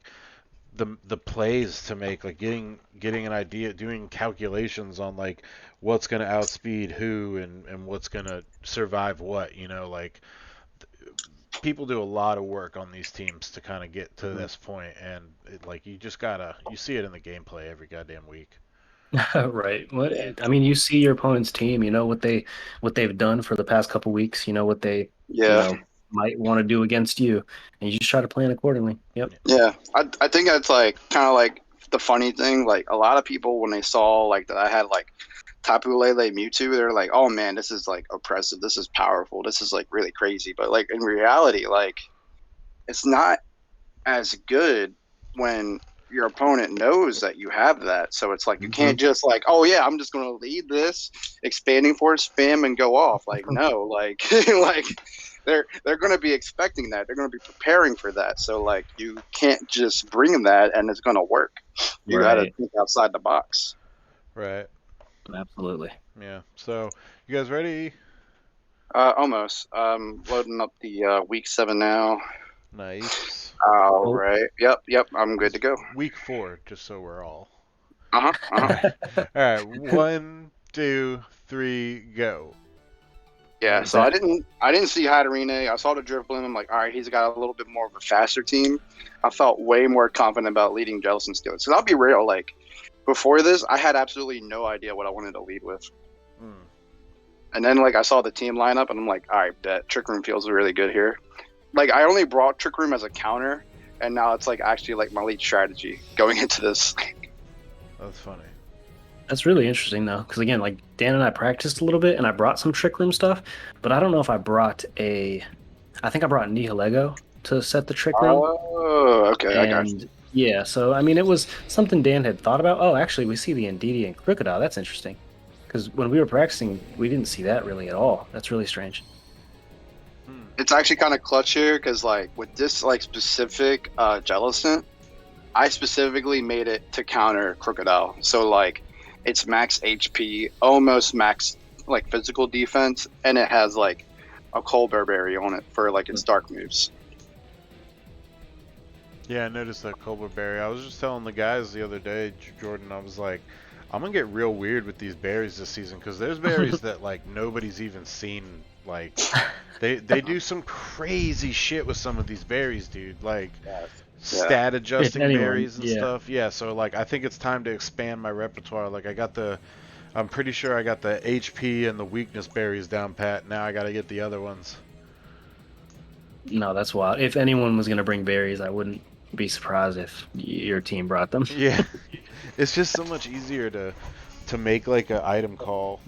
the plays to make, like getting an idea, doing calculations on like what's going to outspeed who and what's going to survive what, like people do a lot of work on these teams to kind of get to this point, and like you just gotta, you see it in the gameplay every goddamn week. Right. I mean, you see your opponent's team, you know what they've done for the past couple weeks, you know what they, Yeah. might want to do against you, and you just try to plan accordingly. Yep. Yeah, I think that's like kind of like the funny thing. Like a lot of people when they saw like that I had like Tapu Lele Mewtwo, they're like, "Oh man, this is like oppressive. This is powerful. This is like really crazy." But like in reality, like it's not as good when your opponent knows that you have that. So it's like you can't just like, "Oh yeah, I'm just going to lead this expanding force spam and go off." Like no, like like they're going to be expecting that. They're going to be preparing for that. So like you can't just bring that and it's going to work. You got to Right. think outside the box. Right. Absolutely. Yeah. So you guys ready? Almost. Loading up the week 7 now. Nice. All Cool. right. Yep. I'm good to go. Week 4, just so we're all. Uh-huh. All right. 1, 2, 3, go. Yeah, so I didn't see Hadarine. I saw the Drifblim. I'm like, all right, he's got a little bit more of a faster team. I felt way more confident about leading Jellison Steelix. Because I'll be real, like before this, I had absolutely no idea what I wanted to lead with. And then like I saw the team lineup, and I'm like, all right, bet Trick Room feels really good here. Like I only brought Trick Room as a counter, and now it's like actually like my lead strategy going into this. That's funny. That's really interesting though, because again, like Dan and I practiced a little bit, and I brought some Trick Room stuff, but I don't know if I brought I think I brought Nihilego to set the Trick Room. Oh, okay, I got you. And yeah, so I mean, it was something Dan had thought about. Oh, actually, we see the Indeedee and Crocodile. That's interesting, because when we were practicing, we didn't see that really at all. That's really strange. It's actually kind of clutch here because like with this like specific Jellicent, I specifically made it to counter Crocodile. So like it's max HP, almost max like physical defense, and it has like a Colbert Berry on it for like its dark moves. Yeah, I noticed that Colbert Berry. I was just telling the guys the other day, Jordan, I was like, I'm gonna get real weird with these berries this season, because there's berries that like nobody's even seen. Like they do some crazy shit with some of these berries, dude. Like stat adjusting berries and stuff. Yeah, so like I think it's time to expand my repertoire. Like I'm pretty sure I got the HP and the weakness berries down pat. Now I gotta get the other ones. No, that's wild. If anyone was gonna bring berries, I wouldn't be surprised if your team brought them. Yeah, it's just so much easier to make like an item call.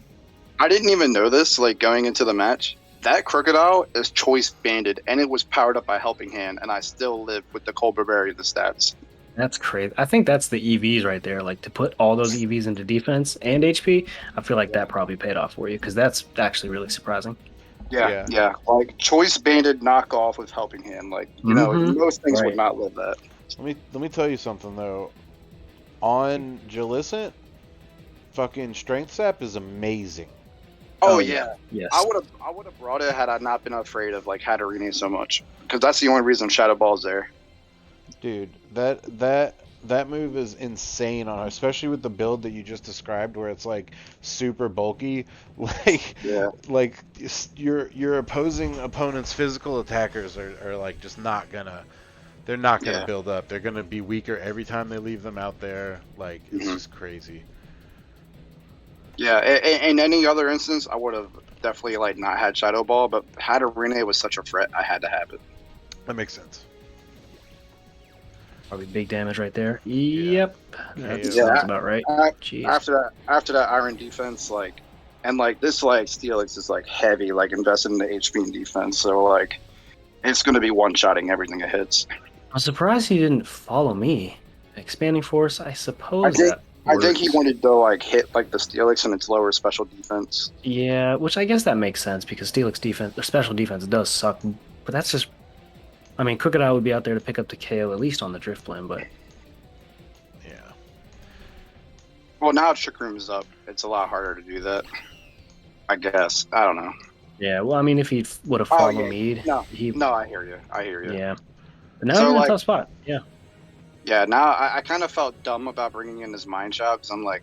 I didn't even know this. Like going into the match, that Crocodile is choice banded, and it was powered up by Helping Hand, and I still live with the Colbert Berry the stats. That's crazy. I think that's the EVs right there. Like to put all those EVs into defense and HP, I feel like that probably paid off for you, because that's actually really surprising. Yeah. Like choice banded knockoff with Helping Hand. Like most things would not live that. Let me tell you something though. On Jellicent, fucking Strength Sap is amazing. Oh yeah. Yes. I would have brought it had I not been afraid of like Hatterene so much, because that's the only reason Shadow Ball's there. Dude, that move is insane on her, especially with the build that you just described, where it's like super bulky. Like, Yeah. like your opposing opponent's physical attackers are like just not gonna. They're not gonna Yeah. build up. They're gonna be weaker every time they leave them out there. Like, it's Mhm. just crazy. Yeah. In any other instance, I would have definitely like not had Shadow Ball, but Hatterene was such a threat, I had to have it. That makes sense. Probably big damage right there. Yep. That Yeah. sounds about right. Jeez. After that Iron defense, like, and like this like Steelix is like heavy, like invested in the HP and defense, so like it's gonna be one-shotting everything it hits. I'm surprised he didn't follow me. Expanding Force, I suppose I think he works. wanted to like hit like the Steelix and its lower special defense. Yeah, which I guess that makes sense because Steelix defense, their special defense does suck. But that's just, I mean, Crocodile would be out there to pick up the KO at least on the Drift Blend, but Yeah. Well, now Trick Room is up. It's a lot harder to do that. I guess. I don't know. yeah. Well, I mean, if he would have Oh, followed yeah. me, No, he, no, I hear you. I hear you. yeah. But now So, he's in a like- tough spot. Yeah. Yeah, now I kind of felt dumb about bringing in his Mind Shot because I'm like,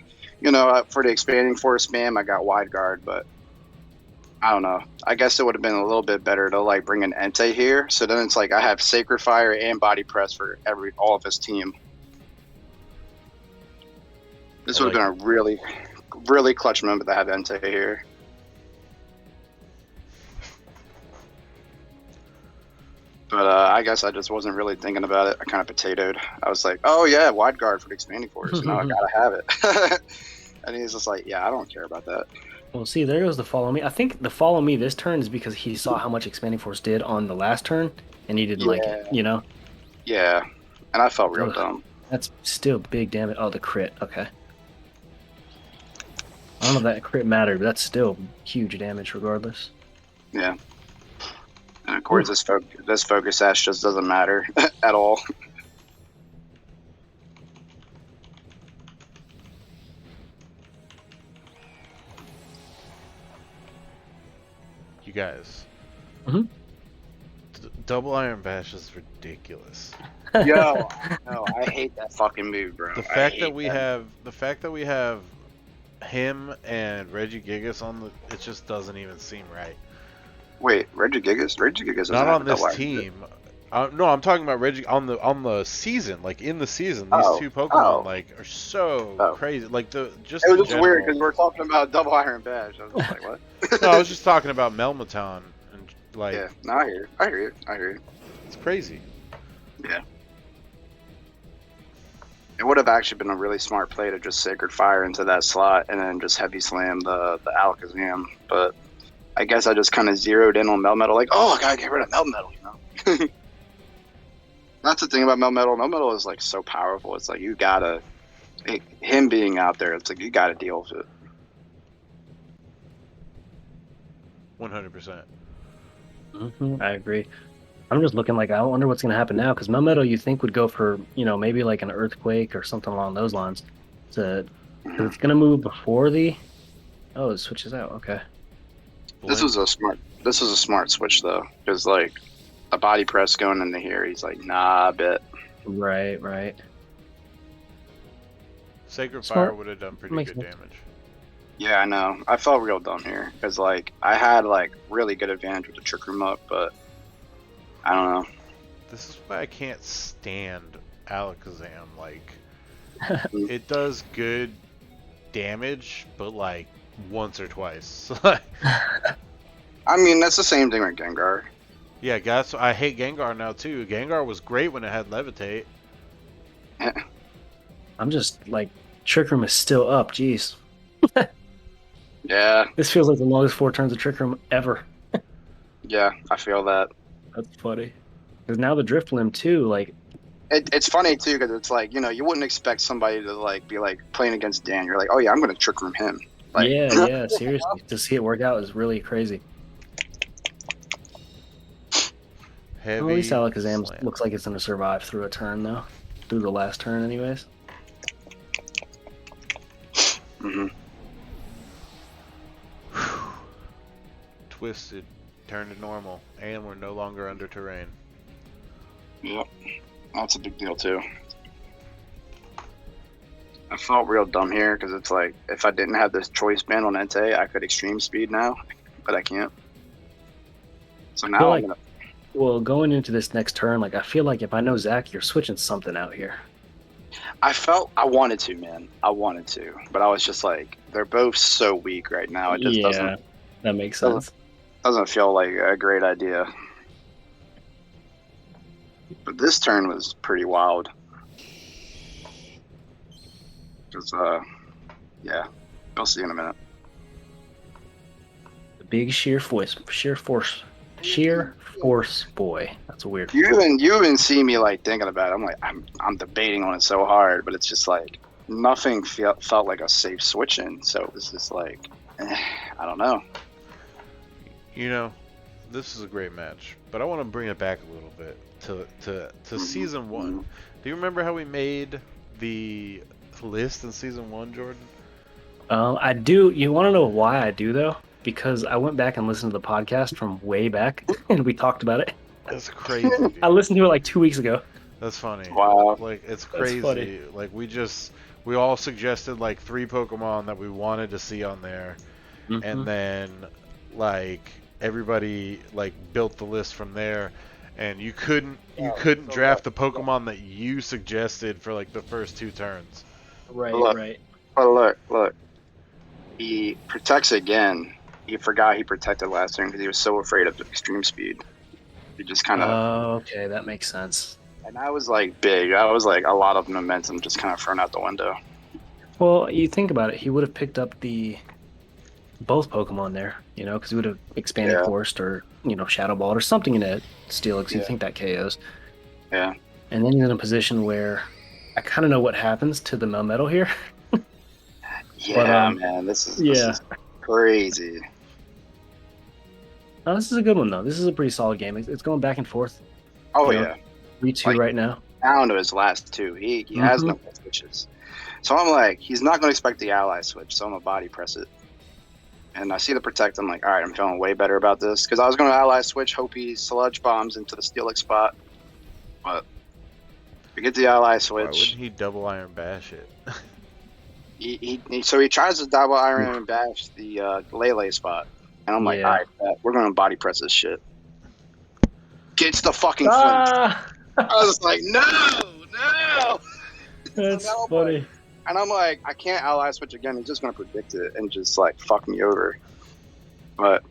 for the Expanding Force spam, I got Wide Guard, but I don't know. I guess it would have been a little bit better to like bring an Entei here. So then it's like I have Sacred Fire and Body Press for all of his team. This I would have been a really, really clutch moment to have Entei here. But I guess I just wasn't really thinking about it. I kind of potatoed. I was like, oh yeah, Wide Guard for the Expanding Force. Now I gotta have it. And he's just like, yeah, I don't care about that. Well, see, there goes the follow me. I think the follow me this turn is because he saw how much Expanding Force did on the last turn, and he didn't like it. You know, Yeah, and I felt real Ugh. dumb. that's still big damage. Oh, the crit. Okay. I don't know if that crit mattered, but that's still huge damage regardless. Yeah. And of course, this focus sash just doesn't matter at all. You guys. Mhm. Double Iron Bash is ridiculous. Yo, no, I hate that fucking move, bro. The fact that we have him and Reggie Gigas on the, it just doesn't even seem right. Wait, Reggie Gigas doesn't Not have on a this double iron. team. No, I'm talking about Reggie on the season. Like in the season, these Oh, two Pokemon oh. like are so Oh. crazy. Like the just. It in was just weird general- because we're talking about double iron bash. I was just like, what? No, I was just talking about Melmaton and like Yeah, no, I hear you. it's crazy. Yeah. It would have actually been a really smart play to just Sacred Fire into that slot and then just Heavy Slam the Alakazam. But I guess I just kind of zeroed in on Melmetal, like, oh, I gotta get rid of Melmetal, you know? That's the thing about Melmetal. Melmetal is, like, so powerful. It's like, you gotta... him being out there, it's like, you gotta deal with it. 100%. I agree. I'm just looking like I wonder what's gonna happen now because Melmetal you think would go for maybe like an Earthquake or something along those lines. Cause it's gonna move before the. Oh, it switches out. Okay. This was a smart switch, though. Because, like, a Body Press going into here, he's like, nah, I bet. Right. Sacred Smart. Fire would have done pretty Makes good sense. damage. Yeah, I know. I felt real dumb here. Because, like, I had, like, really good advantage with the Trick Room up, but I don't know. This is why I can't stand Alakazam. Like, it does good damage, but like once or twice. I mean, that's the same thing with Gengar. Yeah, guys, I hate Gengar now too. Gengar was great when it had Levitate. I'm just like Trick Room is still up. Jeez, Yeah, this feels like the longest 4 turns of Trick Room ever. yeah, I feel that. That's funny. Because now the Drift Limb too. Like It's funny, too, because it's like, you wouldn't expect somebody to, like, be, like, playing against Dan. You're like, oh, yeah, I'm going to Trick Room him. Like, yeah, seriously, to see it work out is really crazy. Heavy. Well, at least Alakazam slam. looks like it's going to survive through a turn, though. Through the last turn, anyways. hmm twisted, turned to normal, and we're no longer under terrain. Yep, that's a big deal too. I felt real dumb here because it's like if I didn't have this choice band on Entei, I could extreme speed now, but I can't. So now like- I'm gonna. Well, going into this next turn, like I feel like if I know Zach, you're switching something out here. I felt I wanted to, man. I wanted to, but I was just like, they're both so weak right now. It just that makes doesn't- sense. doesn't feel like a great idea. But this turn was pretty wild. Because, yeah, you'll see in a minute. The big sheer force boy. That's a weird. You even see me like thinking about it. I'm like, I'm debating on it so hard, but it's just like nothing felt like a safe switch in. So it was just like, I don't know. You know, this is a great match, but I want to bring it back a little bit to season 1. Do you remember how we made the list in season 1, Jordan? I do. You want to know why I do though? Because I went back and listened to the podcast from way back, and we talked about it. That's crazy. Dude. I listened to it like 2 weeks ago. That's funny. Wow. Like it's That's crazy. funny. Like we all suggested like 3 Pokemon that we wanted to see on there, and then like everybody like built the list from there, and you couldn't draft the Pokemon that you suggested for like the first 2 turns. Right, Look. right. But look. He protects again. He forgot he protected last turn because he was so afraid of extreme speed. He just kind of. Oh, okay, that makes sense. And that was like big. That was like a lot of momentum just kind of thrown out the window. Well, you think about it, he would have picked up both Pokemon there, you know, because he would have expanded Yeah. Forced or, you know, Shadow Balled or something in it, Steelix. You Yeah. think that KOs. Yeah. And then he's in a position where I kind of know what happens to the Melmetal here. Yeah, But, man. This is yeah. crazy. No, this is a good one, though. This is a pretty solid game. It's going back and forth. Oh, Yeah. yeah. 3-2 Like- right now. Down to his last 2. He has no switches. So I'm like, he's not going to expect the ally switch, so I'm going to body press it. And I see the protect. I'm like, all right, I'm feeling way better about this. Because I was going to ally switch, hope he sludge bombs into the Steelix spot. But we get the ally Why switch. wouldn't he double Iron Bash it? So he tries to double iron and bash the Lele spot. And I'm like, Yeah. all right, bet. We're going to body press this shit. Gets the fucking flinch. Ah! I was like, no! That's No, funny. And I'm like, I can't ally switch again. He's just gonna predict it and just like fuck me over. But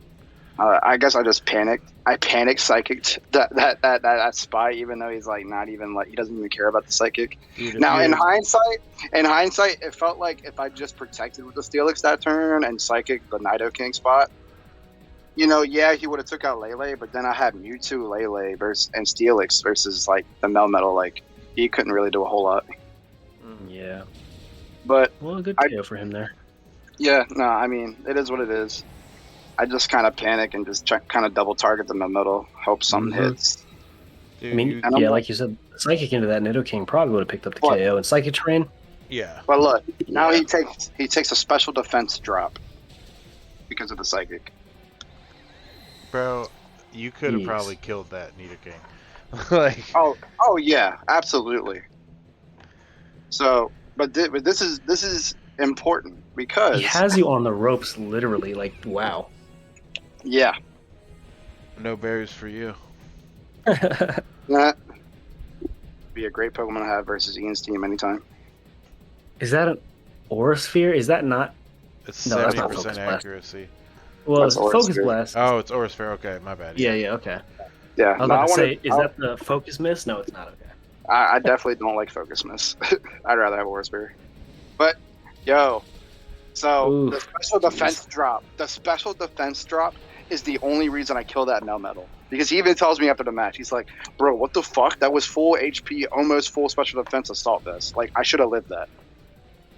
I guess I just panicked. I psychicked that spy, even though he's like not even like he doesn't even care about the psychic. Dude, if Now you- in hindsight, it felt like if I just protected with the Steelix that turn and psychic the Nido King spot, you know, yeah, he would have took out Lele, but then I had Mewtwo, Lele versus and Steelix versus like the Melmetal. Like he couldn't really do a whole lot. Yeah. But Well, a good I- KO for him there. yeah, no, I mean, it is what it is. I just kind of panic and just kind of double target the Melmetal, hope something Mhm. hits. dude, I mean, And I'm yeah, like- like you said, Psychic into that Nidoking probably would have picked up the What? KO. And Psychic Terrain, yeah. But look, now Yeah. he takes a special defense drop because of the psychic. Bro, you could have Jeez. probably killed that Nidoking. Like, Oh yeah, absolutely. So, but this is important because he has you on the ropes, literally. Like, wow. yeah, no berries for you. that be a great Pokemon to have versus Ian's team anytime. Is that an Aura Sphere? Is that not? It's No, that's not 70% Focus Blast. accuracy. Well, That's it's Aura Focus Sphere. Blast. Oh, it's Aura Sphere. Okay, my bad. Yeah, okay. Yeah, I was no, about to say, wanted- is that the Focus Miss? No, it's not. Okay. I definitely don't like Focus Miss. I'd rather have Aura Sphere. But yo, so Oof. the special defense drop is the only reason I kill that Melmetal. Because he even tells me after the match, he's like, bro, what the fuck? That was full HP, almost full special defense assault vest. Like, I should have lived that.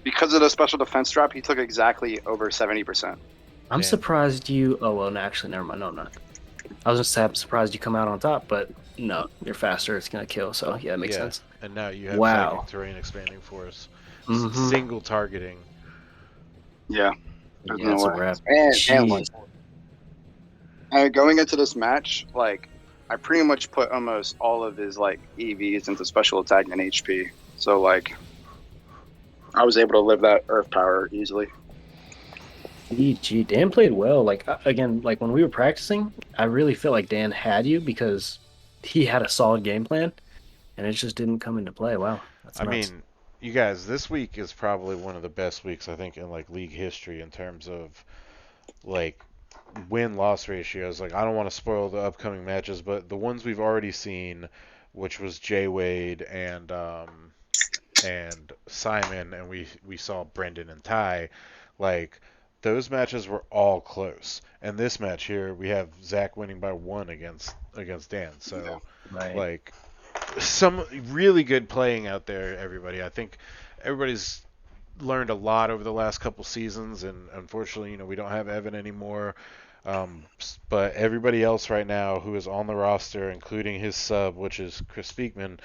Because of the special defense drop, he took exactly over 70%. I'm Damn. surprised you. Oh, well, no, actually, never mind. No, I'm not. I was just I'm surprised you come out on top, but no, you're faster. It's going to kill. So, yeah, it makes sense. And now you have Wow. Psychic Terrain Expanding Force. Mhm. Single targeting. Yeah. There's Yeah, that's no a way. wrap. And Jeez. one. Going into this match, like I pretty much put almost all of his like EVs into special attack and HP. So like I was able to live that Earth power easily. GG, Dan played well. Like again, like when we were practicing, I really felt like Dan had you because he had a solid game plan, and it just didn't come into play. Wow, that's I nuts. mean, you guys, this week is probably one of the best weeks I think in like league history in terms of like win-loss ratios. Like I don't want to spoil the upcoming matches, but the ones we've already seen, which was Jay Wade and Simon, and we saw Brendan and Ty, like those matches were all close. And this match here, we have Zach winning by 1 against Dan. So Right. like some really good playing out there, everybody. I think everybody's learned a lot over the last couple seasons, and unfortunately, we don't have Evan anymore. But everybody else right now who is on the roster, including his sub, which is Chris Speakman,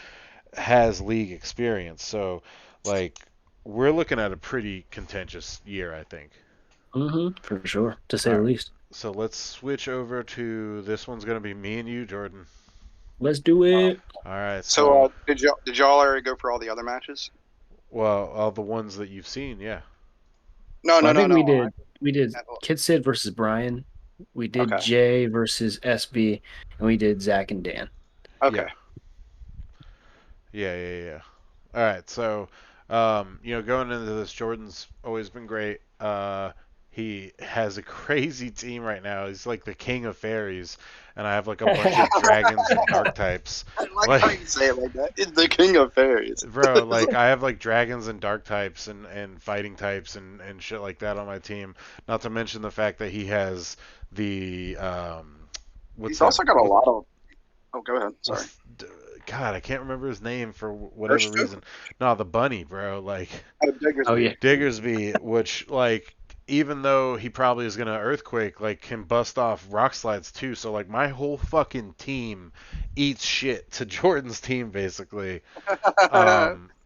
has league experience. So, like, we're looking at a pretty contentious year, I think. For sure, to say All the right, least. so let's switch over to this one's going to be me and you, Jordan. Let's do it. All right, So so, did y'all already go for all the other matches? well, all the ones that you've seen, yeah. No, Well, no, I no, think no. we did Kid Sid versus Brian. We did Okay, Jay versus SB, and we did Zach and Dan. okay. Yeah. Yeah. All right, so going into this, Jordan's always been great. He has a crazy team right now. He's like the king of fairies, and I have like a bunch of dragons and dark types. I like how Like, you say it like that. It's the king of fairies. bro, like I have like dragons and dark types and fighting types and shit like that on my team. Not to mention the fact that he has the what's He's that? also got a lot of. Oh, go ahead. Sorry. God, I can't remember his name for whatever Urshifu? reason. No, the bunny, bro. Like Oh, Diggersby. Oh yeah, Diggersby, which like even though he probably is gonna earthquake, like can bust off rock slides too. So like my whole fucking team eats shit to Jordan's team basically.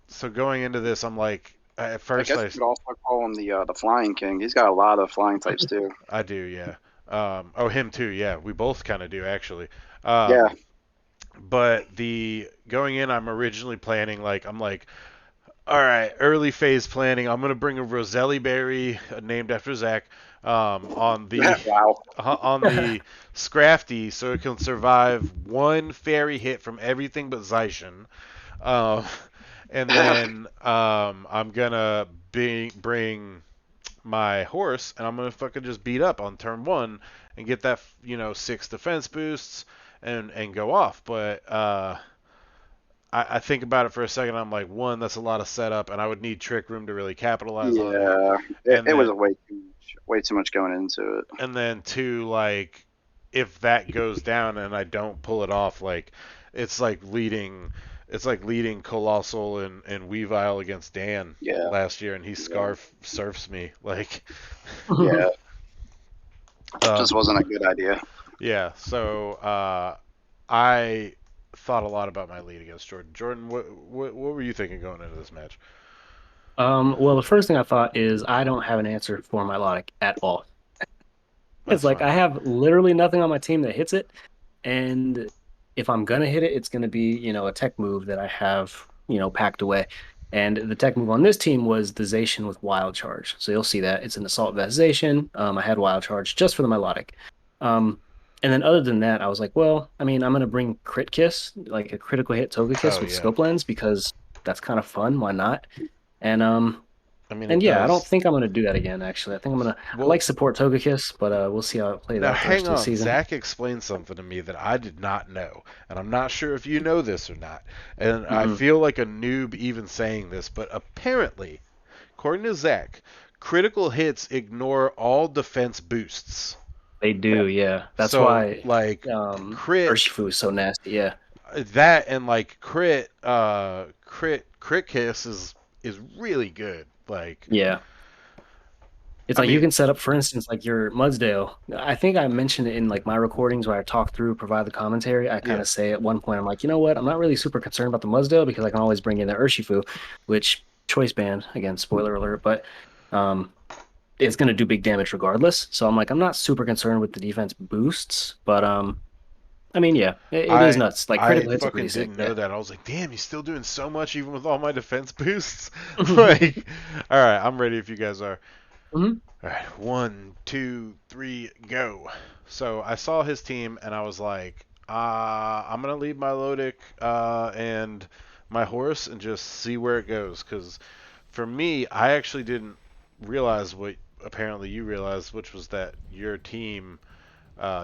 So going into this, I'm like at I first guess you could also call him the Flying King. He's got a lot of flying types too. I do, yeah. Oh, him too, yeah. We both kind of do actually. Yeah. But the going in, I'm originally planning like I'm like, all right, early phase planning. I'm gonna bring a Roselli berry named after Zach on the Wow. on the Scrafty, so it can survive one fairy hit from everything but Zaishin. Um, and then I'm gonna bring my horse, and I'm gonna fucking just beat up on turn 1 and get that 6 defense boosts and go off. But I think about it for a second. I'm like, one, that's a lot of setup, and I would need Trick Room to really capitalize on it. Yeah. And It was then way too much going into it. and then two, like if that goes down and I don't pull it off, like it's like leading Colossal and Weavile against Dan Yeah. last year, and he surfs me like. Yeah. um, Just wasn't a good idea. yeah. So I thought a lot about my lead against Jordan. Jordan, what were you thinking going into this match? Well, the first thing I thought is I don't have an answer for my Melodic at all. It's That's like fine. I have literally nothing on my team that hits it, and if I'm gonna hit it, it's gonna be, a tech move that I have, packed away. And the tech move on this team was the Zacian with Wild Charge. So you'll see that it's an Assault Vest Zacian. I had Wild Charge just for the Melodic. Um, and then other than that, I was like, well, I mean, I'm gonna bring Crit Kiss, like a critical hit Toga Kiss Oh with yeah. Scope Lens because that's kind of fun. Why not? And I mean, and it yeah, I don't does. think I'm gonna do that again. Actually, I think I Well, like support Togekiss, but we'll see how it plays now out the rest hang of the on. season. Zach explained something to me that I did not know, and I'm not sure if you know this or not. And I Hmm. feel like a noob even saying this, but apparently, according to Zach, critical hits ignore all defense boosts. They do, yeah. That's So why like crit Urshifu is so nasty. Yeah, that and like crit kiss is really good. Like yeah. It's I like you mean, can set up, for instance, like your Mudsdale. I think I mentioned it in like my recordings where I talk through, provide the commentary. I kind yeah. of say at one point, I'm like, you know what? I'm not really super concerned about the Mudsdale because I can always bring in the Urshifu, which choice band again, spoiler alert. But um, it's going to do big damage regardless. So I'm like, I'm not super concerned with the defense boosts, but I mean, yeah, it is nuts. Like I critical hits are fucking pretty sick. didn't know that. I was like, damn, he's still doing so much even with all my defense boosts. Like, all right, I'm ready if you guys are. Mhm. All right, 1, 2, 3, go. So I saw his team and I was like, I'm gonna leave my Lodic and my horse and just see where it goes. Because for me, I actually didn't realize what apparently you realized, which was that your team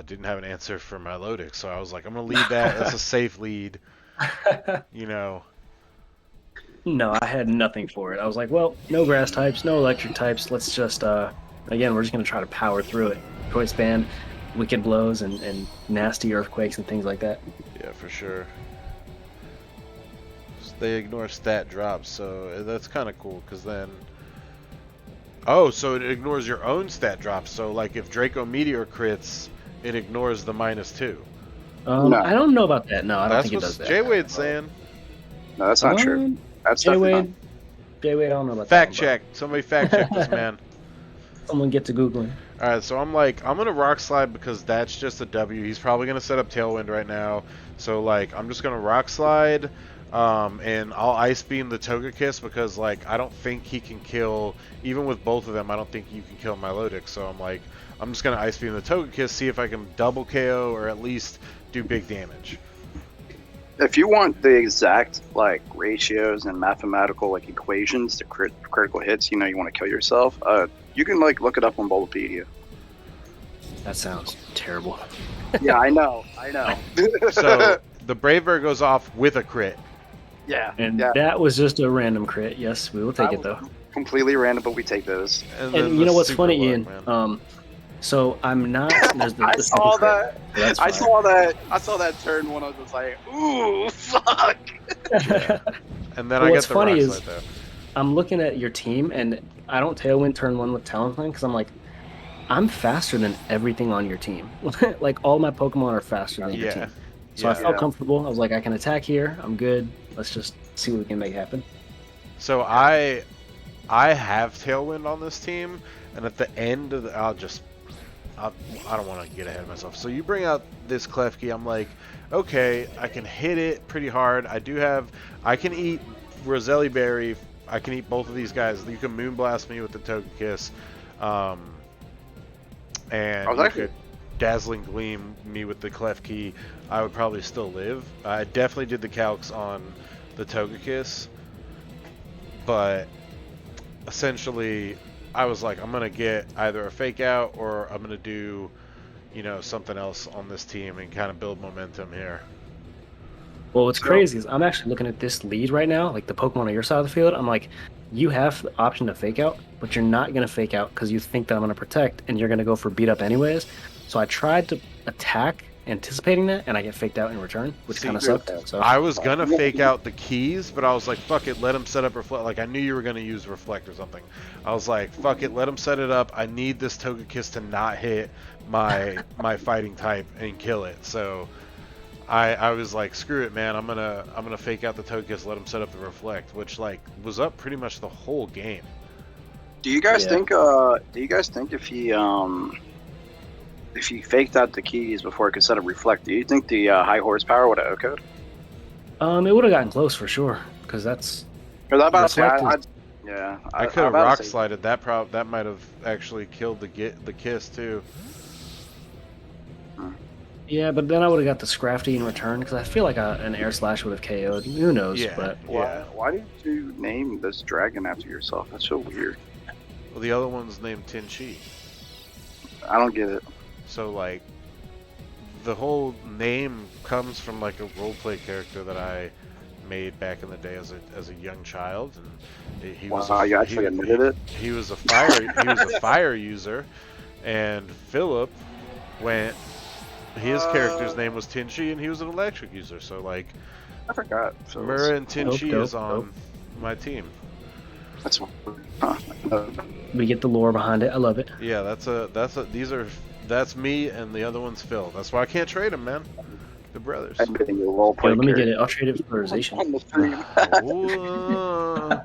didn't have an answer for my Lodic. So I was like, I'm gonna leave that as a safe lead. You know. No, I had nothing for it. I was like, well, no grass types, no electric types. Let's just again, we're just gonna try to power through it. Choice band, wicked blows, and nasty earthquakes and things like that. Yeah, for sure. They ignore stat drops, so that's kind of cool. Because then, oh, so it ignores your own stat drops. So like if Draco Meteor crits, it ignores the -2. No. I don't know about that. No, I don't That's think it what does that. Jay Wade's saying. No, that's not true. That's Jay definitely Wade, Jay Wade, I don't know about Fact that. one, check. Somebody fact check this man. bro. Someone get to Googling. All right, so I'm like, I'm gonna rock slide because that's just a W. He's probably gonna set up Tailwind right now. So like, I'm just gonna rock slide, and I'll ice beam the Togekiss because like I don't think he can kill. Even with both of them, I don't think you can kill my Lodic. So I'm like, I'm just gonna ice beam the Togekiss, see if I can double KO or at least do big damage. If you want the exact like ratios and mathematical like equations to critical hits, you want to kill yourself. You can like look it up on Bulbapedia. That sounds terrible. Yeah, I know. So the Braver goes off with a crit. Yeah, And yeah. that was just a random crit. Yes, we will take it though. Completely random, but we take those. And And you the know what's super funny, luck, Ian? man. So I'm not. There's the, I the saw super that. crit, so that's I fine. saw that turn when I was just like, ooh, fuck. Yeah. And then But I what's get the funny rock is- slide though. I'm looking at your team, and I don't tailwind turn one with Talonflame because I'm like, I'm faster than everything on your team. Like all my Pokemon are faster than your Yeah. team. So I Yeah. felt comfortable. I was like, I can attack here. I'm good. Let's just see what we can make happen. So I have Tailwind on this team, and at the end of the, I don't want to get ahead of myself. So you bring out this Klefki, I'm like, okay, I can hit it pretty hard. I can eat Roselli Berry. I can eat both of these guys. You can Moonblast me with the Togekiss, and you could Dazzling Gleam me with the Klefki. I would probably still live. I definitely did the calcs on the Togekiss, but essentially I was like, I'm gonna get either a fake out or I'm gonna do, something else on this team and kind of build momentum here. Well, what's crazy is I'm actually looking at this lead right now, like the Pokemon on your side of the field. I'm like, you have the option to fake out, but you're not going to fake out because you think that I'm going to protect and you're going to go for beat up anyways. So I tried to attack anticipating that, and I get faked out in return, which kind of sucked. So I was gonna fake out the keys, but I was like, fuck it, let him set up Reflect. Like, I knew you were gonna use Reflect or something. I was like, fuck it, let him set it up. I need this Togekiss to not hit my fighting type and kill it. So I was like, screw it, man. I'm gonna fake out the Togekiss, let him set up the Reflect, which like was up pretty much the whole game. Do you guys think? If he faked out the keys before it could set up Reflect, do you think the high horsepower would have OHKO'd? it would have gotten close for sure, because that's. Because I'm about to say, Reflect I could have rock slided that. That might have actually killed the Kiss too. Yeah, but then I would have got the Scrafty in return, because I feel like an Air Slash would have KO'd. Who knows? Yeah. But Why did you name this dragon after yourself? That's so weird. Well, the other one's named Tenchi. I don't get it. So like, the whole name comes from like a roleplay character that I made back in the day as a young child, and he was you actually admitted it. He was a fire user, and Philip went. His character's name was Tenchi, and he was an electric user. So like, I forgot. So Mura and Tenchi Dope, is on dope. my team. that's we get the lore behind it. I love it. Yeah, that's me, and the other one's Phil. That's why I can't trade him, man. The brothers. admitting your roleplay. Yo, let me get it. I'll trade it for Verization. On the stream. Ooh.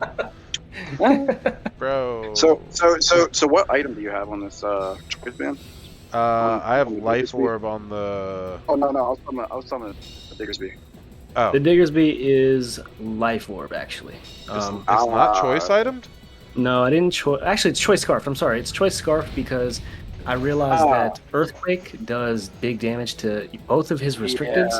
Bro. So what item do you have on this choice band? I have on the life Diggersby? orb on the. Oh no, I was talking about the Diggersby. Oh, The Diggersby is Life Orb, actually. it's not choice itemed. No, I didn't choice. Actually, it's Choice Scarf. I'm sorry, it's Choice Scarf because I realized that Earthquake does big damage to both of his restricteds,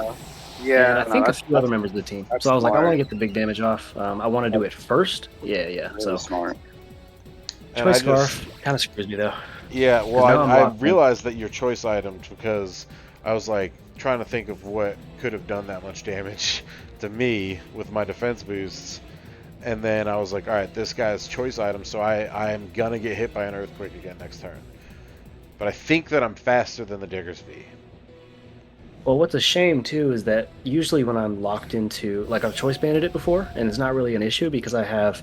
and I No, think a few other members of the team. that's So I was like, I want smart. to get the big damage off. I want to do it first. Yeah. Really So smart. And Choice I just, Scarf kind of screws me though. yeah, well, 'Cause now I'm I locked in. realized that you're choice itemed because I was like trying to think of what could have done that much damage to me with my defense boosts. And then I was like, all right, this guy's choice item, so I'm gonna get hit by an earthquake again next turn. But I think that I'm faster than the Diggersby. Well, what's a shame too is that usually when I'm locked into, like, I've choice banded it before, and it's not really an issue because I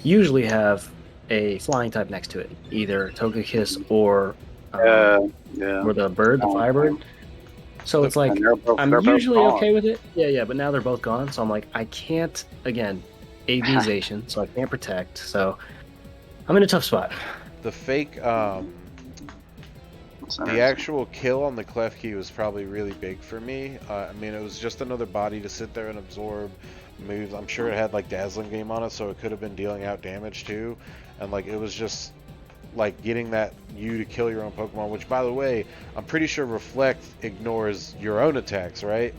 usually have a flying type next to it, either Togekiss or the bird, the firebird. So it's like I'm they're both usually gone. okay with it. Yeah, but now they're both gone, so I'm like I can't again ABization, so I can't protect. So I'm in a tough spot. The fake, the actual kill on the Klefki was probably really big for me. I mean, it was just another body to sit there and absorb moves. I'm sure it had like Dazzling Game on it, so it could have been dealing out damage too. And like it was just like getting that you to kill your own Pokemon, which by the way, I'm pretty sure Reflect ignores your own attacks, right?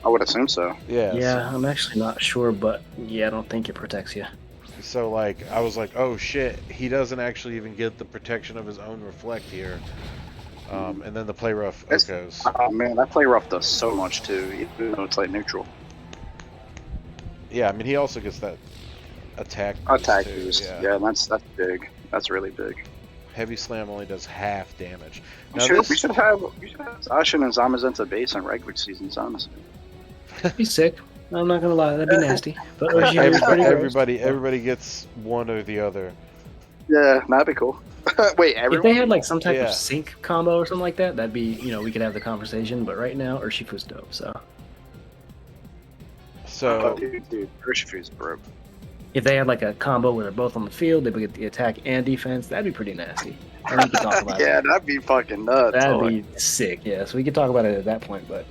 I would assume so. Yeah. Yeah, I'm actually not sure, but yeah, I don't think it protects you. So like I was like, oh shit, he doesn't actually even get the protection of his own Reflect here. And then the Play Rough goes. Oh man, that play rough does so much too, even though it's like neutral. Yeah, I mean he also gets that attack Attack too. boost. Yeah. Yeah, that's big. That's really big. Heavy Slam only does half damage. We Now should have Zacian and Zamazenta base in regular seasons, honestly. He's sick. I'm not gonna lie, that'd be nasty. But Urshifu is pretty gross. everybody gets one or the other. Yeah, that'd be cool. Wait, If everyone? they had like some type Yeah. of sync combo or something like that, that'd be, we could have the conversation. But right now, Urshifu's dope. So So Dude, Urshifu's broke. if they had like a combo where they're both on the field, they would get the attack and defense. That'd be pretty nasty. And we could talk about Yeah, it. that'd be fucking nuts. That'd be sick. Yeah, so we could talk about it at that point. But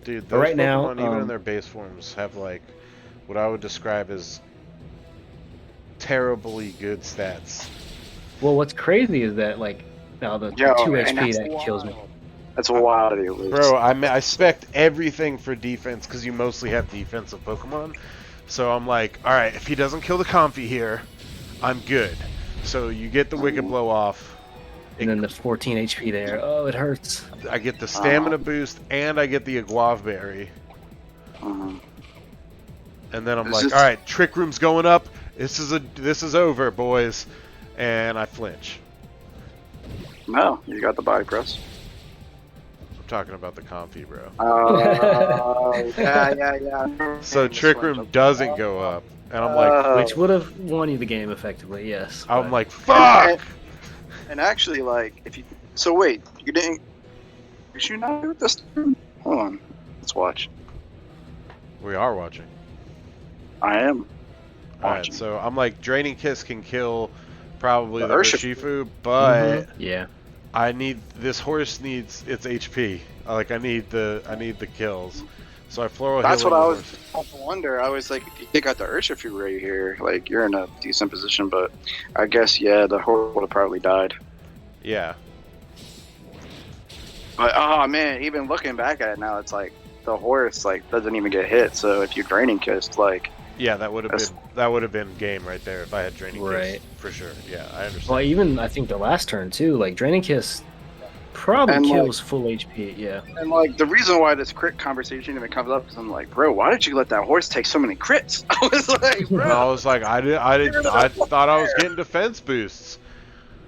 dude, But those right now, Pokemon, even in their base forms, have like what I would describe as terribly good stats. well, what's crazy is that like now the 2 HP that kills me. That's wild, at least. Bro, I spect everything for defense because you mostly have defensive Pokemon. So I'm like, all right, if he doesn't kill the Comfy here, I'm good. So you get the Wicked Blow off. And then the 14 HP there. Oh, it hurts. I get the stamina boost and I get the Aguav Berry. And then I'm like, all right, Trick Room's going up. This is over, boys. And I flinch. No, you got the body press. I'm talking about the Comfy, bro. Yeah. So Trick Room doesn't go up. And I'm like, Which would have won you the game effectively, yes. I'm like, fuck! And actually, like, if you... So wait, you didn't... Did you not do it this time? Hold on. Let's watch. We are watching. I am. Alright, so I'm like, Draining Kiss can kill probably The the Urshifu. Urshifu, but Yeah. this horse needs its HP. Like I need the kills. So I floral That's heal what I the was horse. wonder. I was like, if you take out the Urshifu right here, like, you're in a decent position, but I guess, yeah, the horse would have probably died. Yeah. But, oh, man, even looking back at it now, it's like, the horse, like, doesn't even get hit, so if you Draining Kissed, like... Yeah, that would have been game right there if I had Draining Kiss. Right. For sure. Yeah, I understand. Well, even I think the last turn too, like Draining Kiss probably And, kills full HP, yeah. And, like, the reason why this crit conversation even comes up is I'm like, bro, why did you let that horse take so many crits? I was like, bro. And I was like, I thought I was getting defense boosts.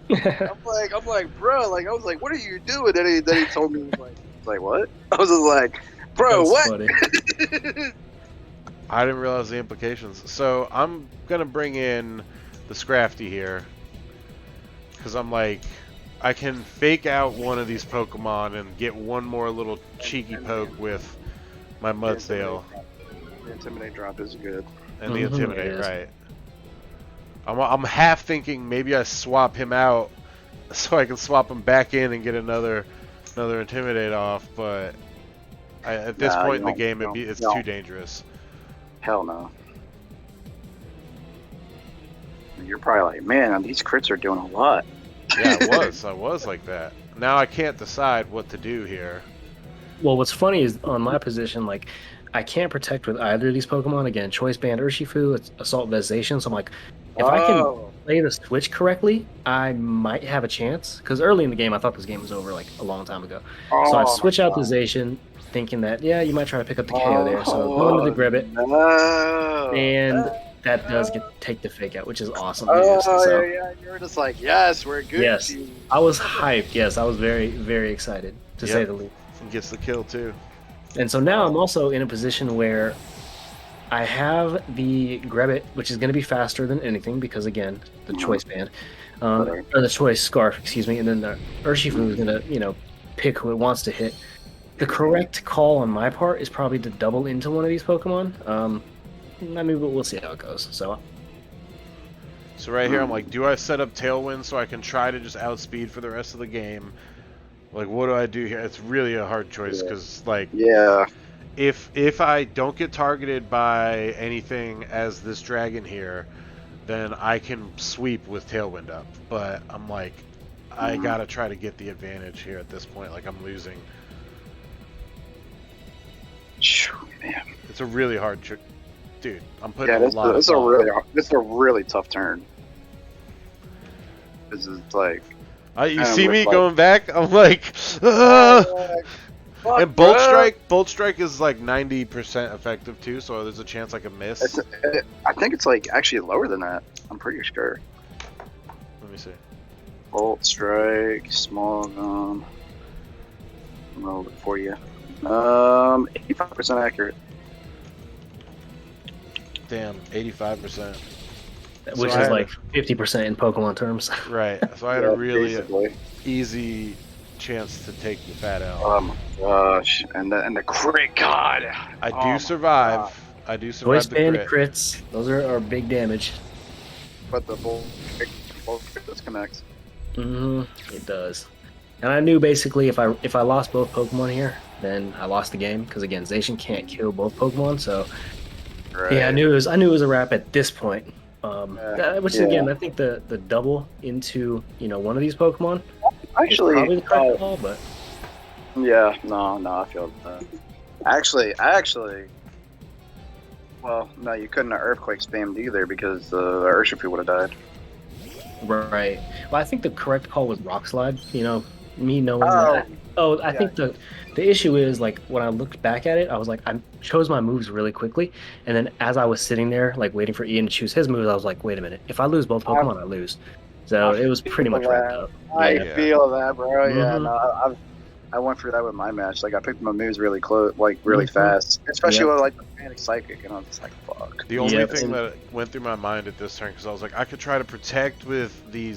I'm like, bro, like, I was like, what are you doing? Then he told me, like, what? I was just like, bro, That's what? funny. I didn't realize the implications. So I'm gonna bring in the Scrafty here, because I'm like, I can fake out one of these Pokemon and get one more little cheeky poke with my Mudsdale. The Intimidate drop is good. And the Mhm, Intimidate, it is. right? I'm half thinking maybe I swap him out so I can swap him back in and get another Intimidate off, but at this Nah, point you in the don't- game, you don't- it's you don't. too dangerous. Hell no. You're probably like, man, these crits are doing a lot. Yeah, I was like that. Now I can't decide what to do here. Well, what's funny is on my position, like I can't protect with either of these Pokemon. Again, Choice Band Urshifu, it's Assault Vestation. So I'm like, if I can Oh. play the switch correctly, I might have a chance. Because early in the game, I thought this game was over like a long time ago. So I Oh, switch my out the God. Zacian, thinking that yeah, you might try to pick up the KO there. So going to the Oh, Gribbit, no. and that does take the fake out, which is awesome news. Oh, So yeah, you were just like, yes, we're good. yes, team. I was hyped. Yes, I was very very excited to say Yep. the least. He gets the kill too. And so now I'm also in a position where I have the Grebbit, which is going to be faster than anything because, again, the choice band, Right. or the choice scarf, excuse me, and then the Urshifu is going to, pick who it wants to hit. The correct call on my part is probably to double into one of these Pokemon. I mean, we'll see how it goes. So So right here, I'm like, do I set up Tailwind so I can try to just outspeed for the rest of the game? Like, what do I do here? It's really a hard choice because, like, Yeah. if I don't get targeted by anything as this dragon here, then I can sweep with Tailwind up. But I'm like, I gotta try to get the advantage here at this point. Like, I'm losing. Phew, man. It's a really hard trick. Dude, I'm putting Yeah, a lot this is of a thought. really hard, this is a really tough turn. This is like You and see with, me like- going back? I'm like, and Bolt Strike is like 90% effective too, so there's a chance I could miss. I think it's like actually lower than that. I'm pretty sure. Let me see. Bolt strike, small gun. Roll it for you. 85% accurate. Damn, 85%. which I is had like 50% in Pokemon terms. Right. So I had Yeah, a really basically. easy chance to take the fat L. Oh my gosh! And the crit, God. I Oh do my survive. God. I do survive Choice the band crit. crits, those are big damage. But the bolt disconnects. It does. And I knew basically if I lost both Pokemon here, then I lost the game because again, Zacian can't kill both Pokemon. So Right. yeah, I knew it was a wrap at this point. Which is Yeah. again, I think the double into one of these Pokemon Actually, is probably the correct call, but yeah, no, I feel that. Actually, well, no, you couldn't have earthquake spammed either because the Urshifu would have died. right. Well, I think the correct call was Rock Slide. Me knowing Oh, that. Oh, I yeah. think the issue is like when I looked back at it, I was like, I chose my moves really quickly, and then as I was sitting there like waiting for Ian to choose his moves, I was like, wait a minute, if I lose both Pokemon, I lose. So it was pretty much wrapped up. I Yeah. feel that, bro. Yeah, Mhm. no, I went through that with my match. Like I picked my moves really close, like really Mhm. fast, especially Yep. with like the Panic Psychic, and I'm just like, fuck. The only Yep. thing that went through my mind at this turn, because I was like, I could try to protect with the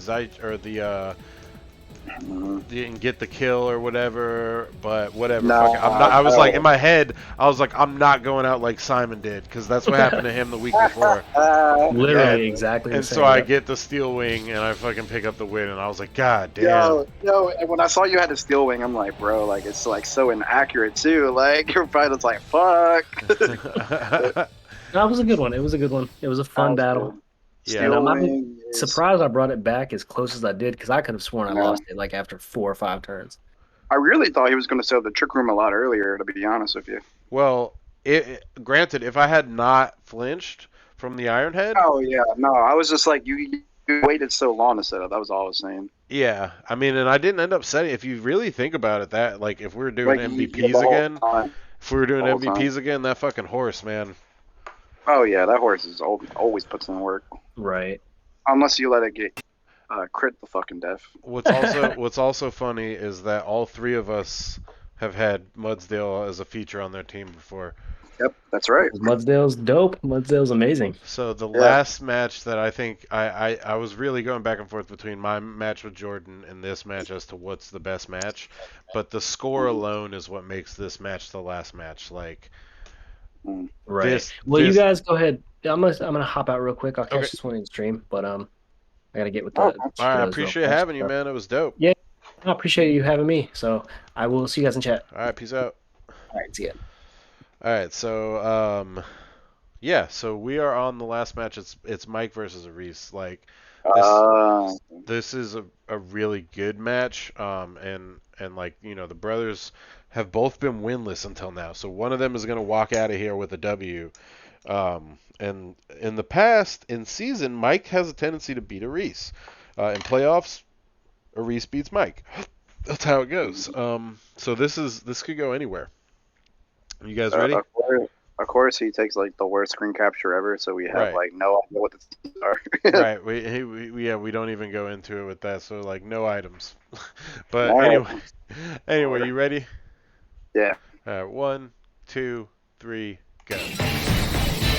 and get the kill or whatever, but whatever. Nah, fuck it. I'm not. I was no. like in my head, I was like, I'm not going out like Simon did, because that's what happened to him the week before. Literally Yeah. exactly the And same. so I Yep. get the Steel Wing and I fucking pick up the win, and I was like, God damn. Yo, and when I saw you had the Steel Wing, I'm like, bro, like it's like so inaccurate too. Like your fighter's like, fuck. No, it was a good one. It was a good one. It was a fun battle. Yeah. Steel And I'm Wing. is- surprised I brought it back as close as I did because I could have sworn I Yeah. lost it like after 4 or 5 turns. I really thought he was going to sell the Trick Room a lot earlier. To be honest with you. Well, granted, if I had not flinched from the Iron Head, Oh yeah, no, I was just like you waited so long to set up. That was all I was saying. yeah, I mean, and I didn't end up setting. If you really think about it, that like if we were doing Like, MVPs the whole again, time. if we were doing the whole MVPs again, that fucking horse, man. Oh yeah, that horse is always puts in work. Right. Unless you let it get crit the fucking death. What's also funny is that all three of us have had Mudsdale as a feature on their team before. Yep, that's right. Mudsdale's dope. Mudsdale's amazing. So the Yeah. last match that I think I was really going back and forth between my match with Jordan and this match as to what's the best match, but the score alone is what makes this match the last match. Like Right. This- well, you this- guys go ahead Yeah, I'm gonna hop out real quick. I'll catch Okay. this one in stream, but I gotta get with Oh, the All right, I kiddos real appreciate quick. having you, So, man. It was dope. yeah, I appreciate you having me. So I will see you guys in chat. All right, peace out. All right, see ya. All right, so yeah, so we are on the last match. It's Mike versus Reese. Like this uh, this is a really good match. And like the brothers have both been winless until now. So one of them is gonna walk out of here with a W. And in the past, in season, Mike has a tendency to beat a Reese. In playoffs, a Reese beats Mike. That's how it goes. So this could go anywhere. You guys ready? of course, he takes like the worst screen capture ever, so we have Right. like no idea what the teams are. Right. We don't even go into it with that. So like no items. But All right. anyway, you ready? Yeah. All right, 1, 2, 3, go.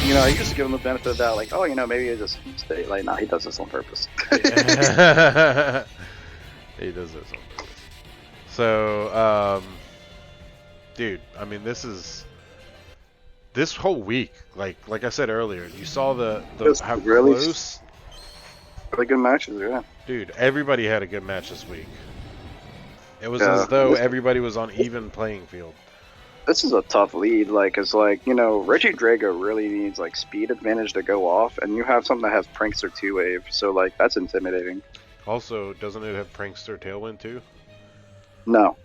You know, you just give him the benefit of that, like, oh, maybe he just stay like, nah, he does this on purpose. He does this on purpose. So, dude, I mean, this whole week, like I said earlier, you saw the Just how really close. Really good matches, yeah. Dude, everybody had a good match this week. It was Yeah. as though everybody was on even playing field. This is a tough lead, like, it's like, Reggie Drago really needs, like, speed advantage to go off, and you have something that has Prankster 2-wave, so, like, that's intimidating. Also, doesn't it have Prankster Tailwind too? No.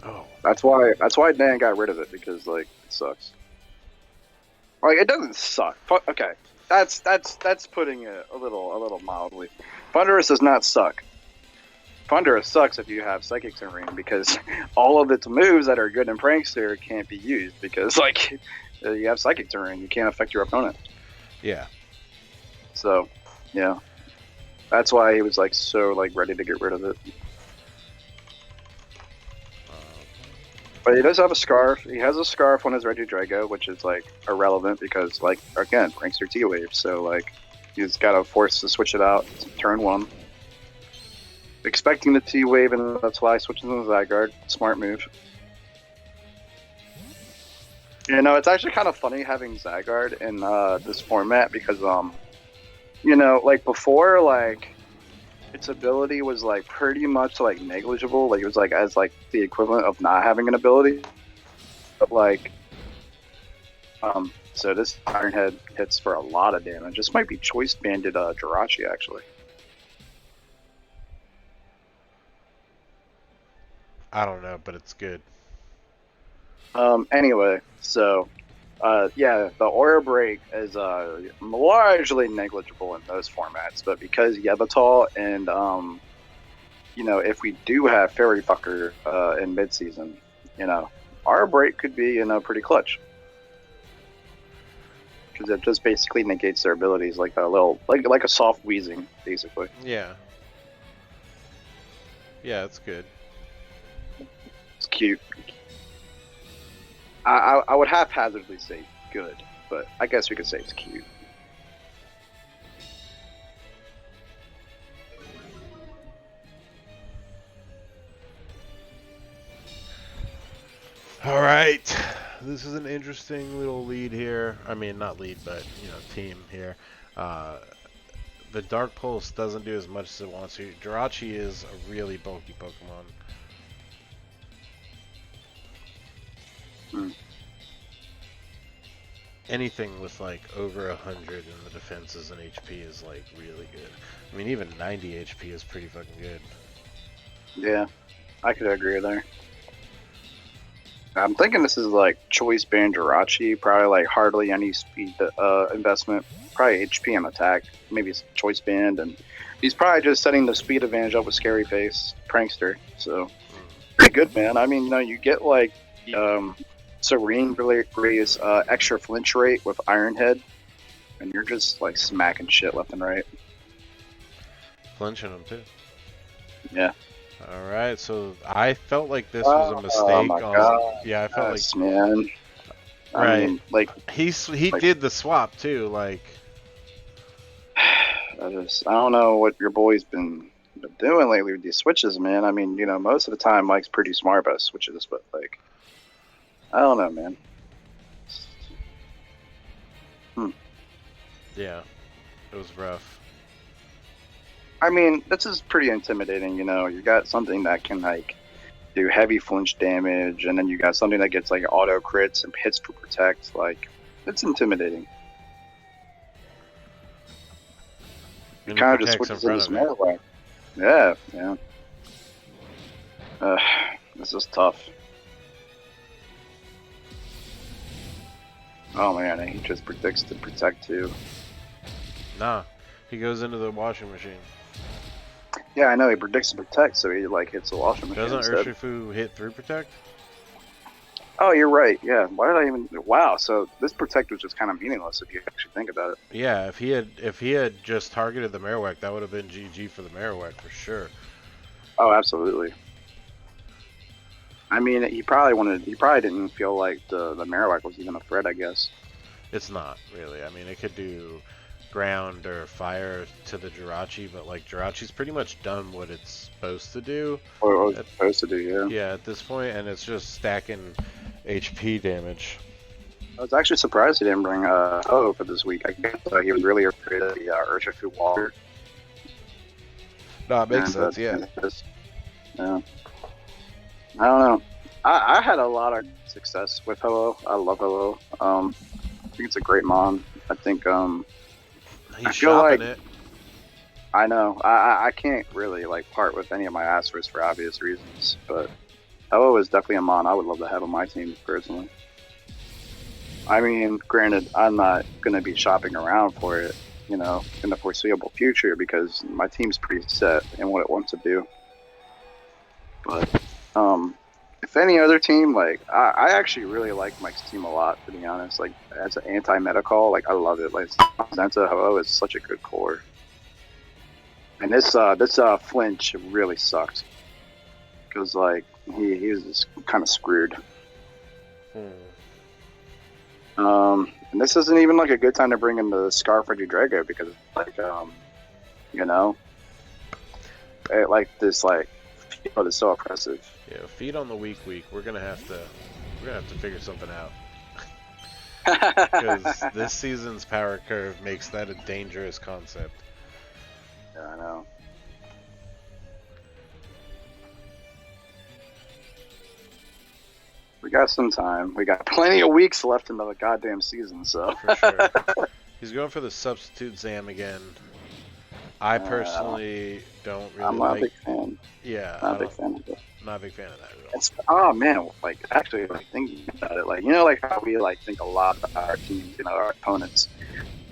Oh. That's why Dan got rid of it, because, like, it sucks. Like, it doesn't suck. Okay. That's putting it a little mildly. Thunderous does not suck. Thunderous sucks if you have Psychic Serene, because all of its moves that are good in Prankster can't be used because, like, you have Psychic Serene. You can't affect your opponent. Yeah. So, yeah. That's why he was, like, so, like, ready to get rid of it. But he does have a Scarf. He has a Scarf on his Reggie Drago, which is, like, irrelevant because, like, again, Prankster T-Wave. So, like, he's got to force to switch it out turn 1. Expecting the T-Wave and that's why switching to the Zygarde. Smart move. It's actually kind of funny having Zygarde in this format because, like, before, like, its ability was, like, pretty much, like, negligible. Like, it was, like, as, like, the equivalent of not having an ability. But, like, so this Iron Head hits for a lot of damage. This might be Choice Banded Jirachi, actually. I don't know, but it's good. Anyway, so, yeah, the Aura Break is largely negligible in those formats, but because Yveltal and, if we do have Fairy Fucker in midseason, Aura Break could be, pretty clutch. Because it just basically negates their abilities like a little, like a soft wheezing, basically. Yeah. Yeah, it's good. It's cute. I would haphazardly say good, but I guess we could say it's cute. All right. This is an interesting little lead here. I mean, not lead, but, team here. The Dark Pulse doesn't do as much as it wants to. Jirachi is a really bulky Pokemon. Anything with like over 100 in the defenses and HP is like really good. I mean, even 90 HP is pretty fucking good. Yeah, I could agree there. I'm thinking this is like Choice Band Jirachi, probably like hardly any speed investment, probably HP and attack, maybe it's Choice Band, and he's probably just setting the speed advantage up with Scary Face, Prankster. So pretty good, man. I mean, you get like Serene raise extra flinch rate with Iron Head, and you're just like smacking shit left and right. Flinching them too. Yeah. All right, so I felt like this was a mistake. Oh my God. Yeah, I felt Yes, man. Right. I mean, like he did the swap too. Like, I don't know what your boy's been doing lately with these switches, man. I mean, most of the time Mike's pretty smart about switches, but like, I don't know, man. Yeah, it was rough. I mean, this is pretty intimidating. You know, you got something that can like do heavy flinch damage, and then you got something that gets like auto crits and hits for protect. Like, it's intimidating. He And he kind of just protects in switches in front his of me. melee. Yeah, yeah. Uh, this is tough. Oh man, and he just predicts to protect too. Nah, he goes into the washing machine. Yeah, I know he predicts to protect, so he like hits the washing machine Doesn't instead. Urshifu hit through protect? Oh, you're right. Yeah. Why did I even? Wow. So this protect was just kind of meaningless if you actually think about it. Yeah, if he had just targeted the Marowak, that would have been GG for the Marowak for sure. Oh, absolutely. I mean, he probably didn't feel like the Marowak was even a threat, I guess. It's not really. I mean, it could do ground or fire to the Jirachi, but like Jirachi's pretty much done what it's supposed to do. Or was supposed to do, yeah. Yeah, at this point, and it's just stacking HP damage. I was actually surprised he didn't bring Ho for this week. I guess he was really afraid of the Urshifu water. No, it makes And, sense, yeah. Yeah. I don't know. I had a lot of success with Ho. I love Ho. I think it's a great mon. I think He's I feel shopping like- it. I know. I can't really like part with any of my Astros for obvious reasons, but Ho is definitely a mon I would love to have on my team personally. I mean, granted, I'm not gonna be shopping around for it, you know, in the foreseeable future because my team's pretty set in what it wants to do. But if any other team, like I actually really like Mike's team a lot, to be honest. Like as an anti-meta call, like I love it. Like Zenta Ho is such a good core. And this flinch really sucked because like he was just kind of screwed. And this isn't even like a good time to bring in the Scarf Regidrago because like you know, like this like field is so oppressive. Yeah, feed on the weak. We're gonna have to figure something out. Because this season's power curve makes that a dangerous concept. Yeah, I know. We got some time. We got plenty of weeks left in the goddamn season, so. For sure. He's going for the substitute Zam again. I personally don't really I'm not like. a big fan. Yeah, Not a big fan of it. not a big fan of that at all. It's, oh man, like actually, like thinking about it, like you know, like how we like think a lot about our teams, you know, our opponents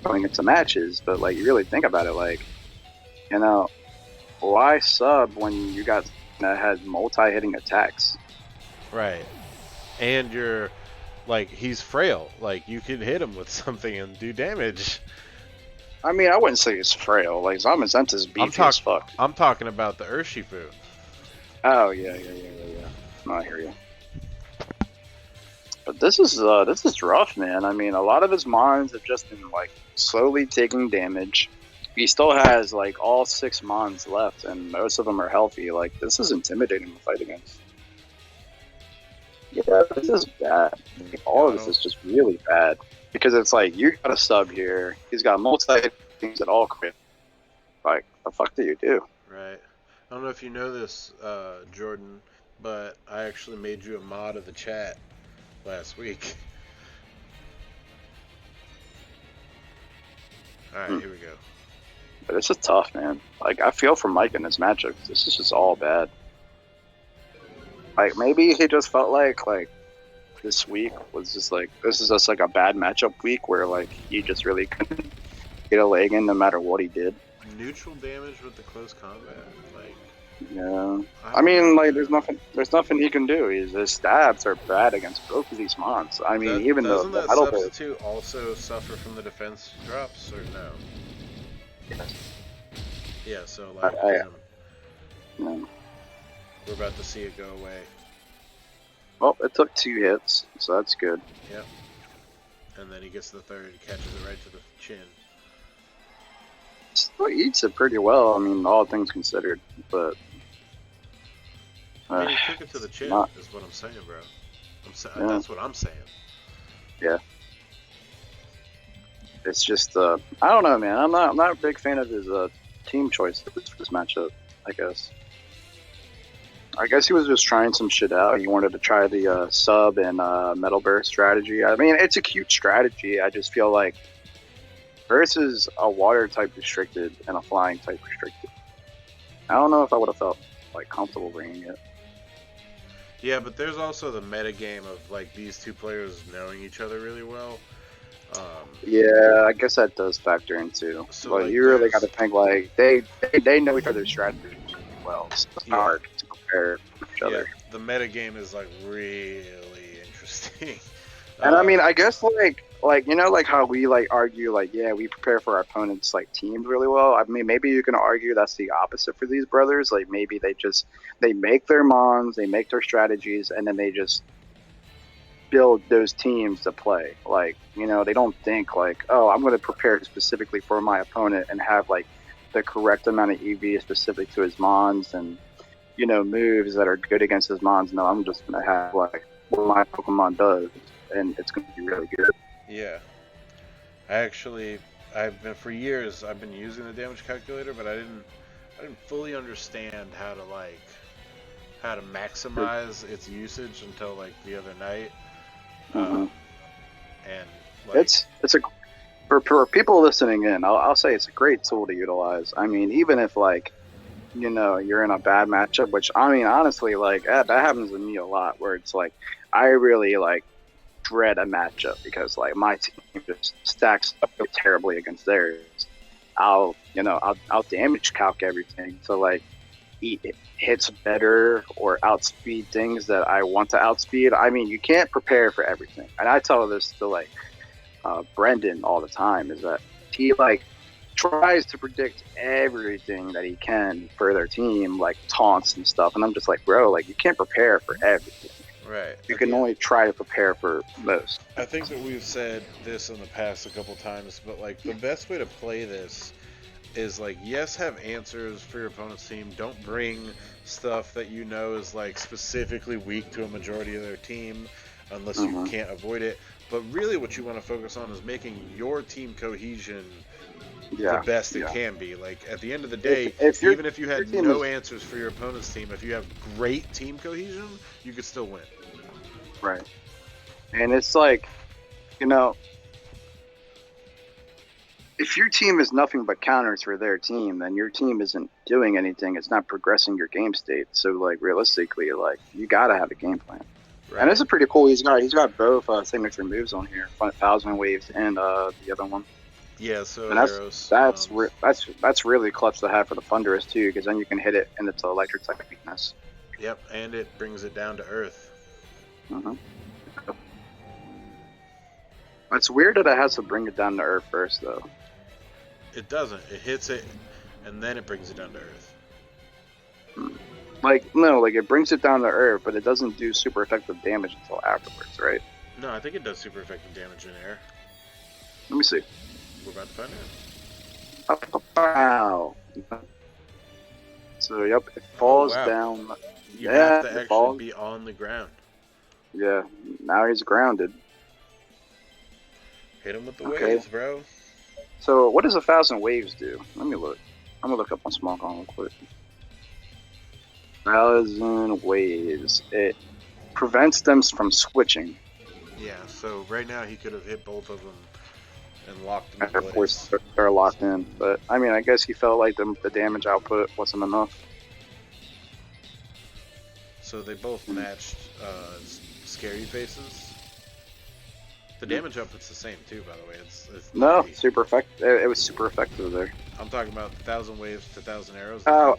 going into matches, but like you really think about it, like you know, why sub when you got that had multi-hitting attacks? Right. And you're like, he's frail. Like, you could hit him with something and do damage. I mean, I wouldn't say he's frail. Like Zamazenta's beefy as fuck. I'm talking about the Urshifu. Oh yeah. No, I hear you. But this is rough, man. I mean, a lot of his mons have just been like slowly taking damage. He still has like all 6 mons left, and most of them are healthy. Like this is intimidating to fight against. Yeah, this is bad. Like, all of this is just really bad because it's like you got a sub here. He's got multi things that all crit. Like the fuck do you do? Right. I don't know if you know this, Jordan, but I actually made you a mod of the chat last week. Alright, here we go. But this is tough, man. Like I feel for Mike in his matchup. This is just all bad. Like maybe he just felt like this week was just like this is just like a bad matchup week where like he just really couldn't get a leg in no matter what he did. Neutral damage with the close combat. Like, Yeah. I mean, like there's nothing he can do. His stabs are bad against both of these mons. I mean, even though doesn't the that metal substitute also suffer from the defense drops or no? Yeah, so like yeah. we're about to see it go away. Well, it took 2 hits, so that's good. Yep. And then he gets the third, catches it right to the chin. Still eats it pretty well. I mean, all things considered, but I mean, he took it to the chin, not- is what I'm saying, bro. Yeah. That's what I'm saying. Yeah. It's just I don't know, man. I'm not a big fan of his team choice for this matchup. I guess he was just trying some shit out. He wanted to try the sub and metal burst strategy. I mean, it's a cute strategy. I just feel like versus a water type restricted and a flying type restricted, I don't know if I would have felt like comfortable bringing it. Yeah, but there's also the meta game of like these two players knowing each other really well. Yeah, I guess that does factor into. So, But like, you really there's- got to think like they know each other's strategies really well. So it's Yeah. hard to compare each Yeah, other. the meta game is like really interesting. And I mean, I guess like you know, like how we like argue like, yeah, we prepare for our opponents like teams really well. I mean, maybe you can argue that's the opposite for these brothers. Like maybe they make their mons, they make their strategies, and then they just build those teams to play. Like, you know, they don't think like, oh, I'm going to prepare specifically for my opponent and have like the correct amount of EV specific to his mons and, you know, moves that are good against his mons. No, I'm just going to have like what my Pokemon does, and it's going to be really good. Yeah. For years I've been using the damage calculator, but I didn't fully understand how to maximize its usage until like the other night. Mhm. And like, It's a for people listening in, I'll say it's a great tool to utilize. I mean, even if like, you know, you're in a bad matchup, which I mean, honestly, like that happens to me a lot, where it's like I really like dread a matchup because like my team just stacks up terribly against theirs. I'll damage calc everything to like it hits better or outspeed things that I want to outspeed. I mean, you can't prepare for everything, and I tell this to like Brendan all the time, is that he like tries to predict everything that he can for their team, like taunts and stuff, and I'm just like, bro, like you can't prepare for everything. right. You can only try to prepare for most. I think that we've said this in the past a couple times, but like the best way to play this is like, yes, have answers for your opponent's team. Don't bring stuff that you know is like specifically weak to a majority of their team unless you can't avoid it. But really what you want to focus on is making your team cohesion the best it can be. Like at the end of the day, even if you had no answers for your opponent's team, if you have great team cohesion, you could still win. Right. And it's like, you know, if your team is nothing but counters for their team, then your team isn't doing anything. It's not progressing your game state. So, like, realistically, like, you got to have a game plan. Right. And this is pretty cool. He's got both signature moves on here, 1,000 waves and the other one. Yeah, so and that's really clutch to have for the Thunderous too, because then you can hit it and it's an electric type weakness. Yep, and it brings it down to earth. Mm-hmm. It's weird that it has to bring it down to earth first, though. It doesn't. It hits it, and then it brings it down to earth. Like, no, like it brings it down to earth, but it doesn't do super effective damage until afterwards, right? No, I think it does super effective damage in air. Let me see. We're about to find out. Wow. So, yep, it falls down. You have to it actually falls. be on the ground. Yeah, now he's grounded. Hit him with the Okay. waves, bro. So, what does 1,000 waves do? Let me look. I'm gonna look up on Smallcon real quick. 1,000 waves. It prevents them from switching. Yeah, so right now he could have hit both of them and locked them And in of place. course, they're locked in. But I mean, I guess he felt like the damage output wasn't enough. So they both matched scary faces. The damage output's the same too, by the way. It's No, 90. super effective. It was super effective there. I'm talking about 1,000 waves to 1,000 arrows. Oh.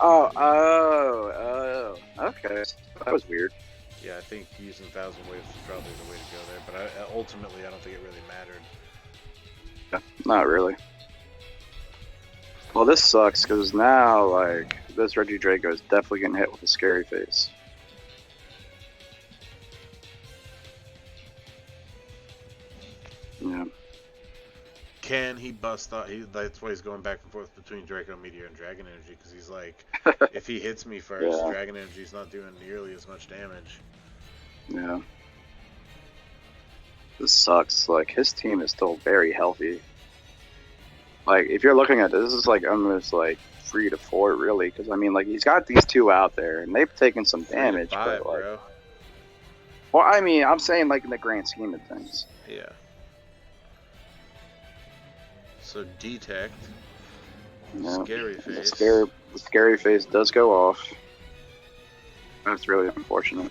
Okay, that was weird. Yeah, I think using 1,000 waves is probably the way to go there, but ultimately I don't think it really mattered. Not really. Well, this sucks because now, like, this Reggie Draco is definitely getting hit with a scary face. Yeah. Can he bust out? That's why he's going back and forth between Draco Meteor and Dragon Energy, because he's like, if he hits me first, Yeah. Dragon Energy's not doing nearly as much damage. Yeah. This sucks. Like, his team is still very healthy. Like, if you're looking at this is like almost like 3 to 4, really, because I mean, like he's got these two out there, and they've taken some 3 to damage. 5, but like, bro. well, I mean, I'm saying like in the grand scheme of things. Yeah. So detect. Yeah. Scary face. The scary face does go off. That's really unfortunate.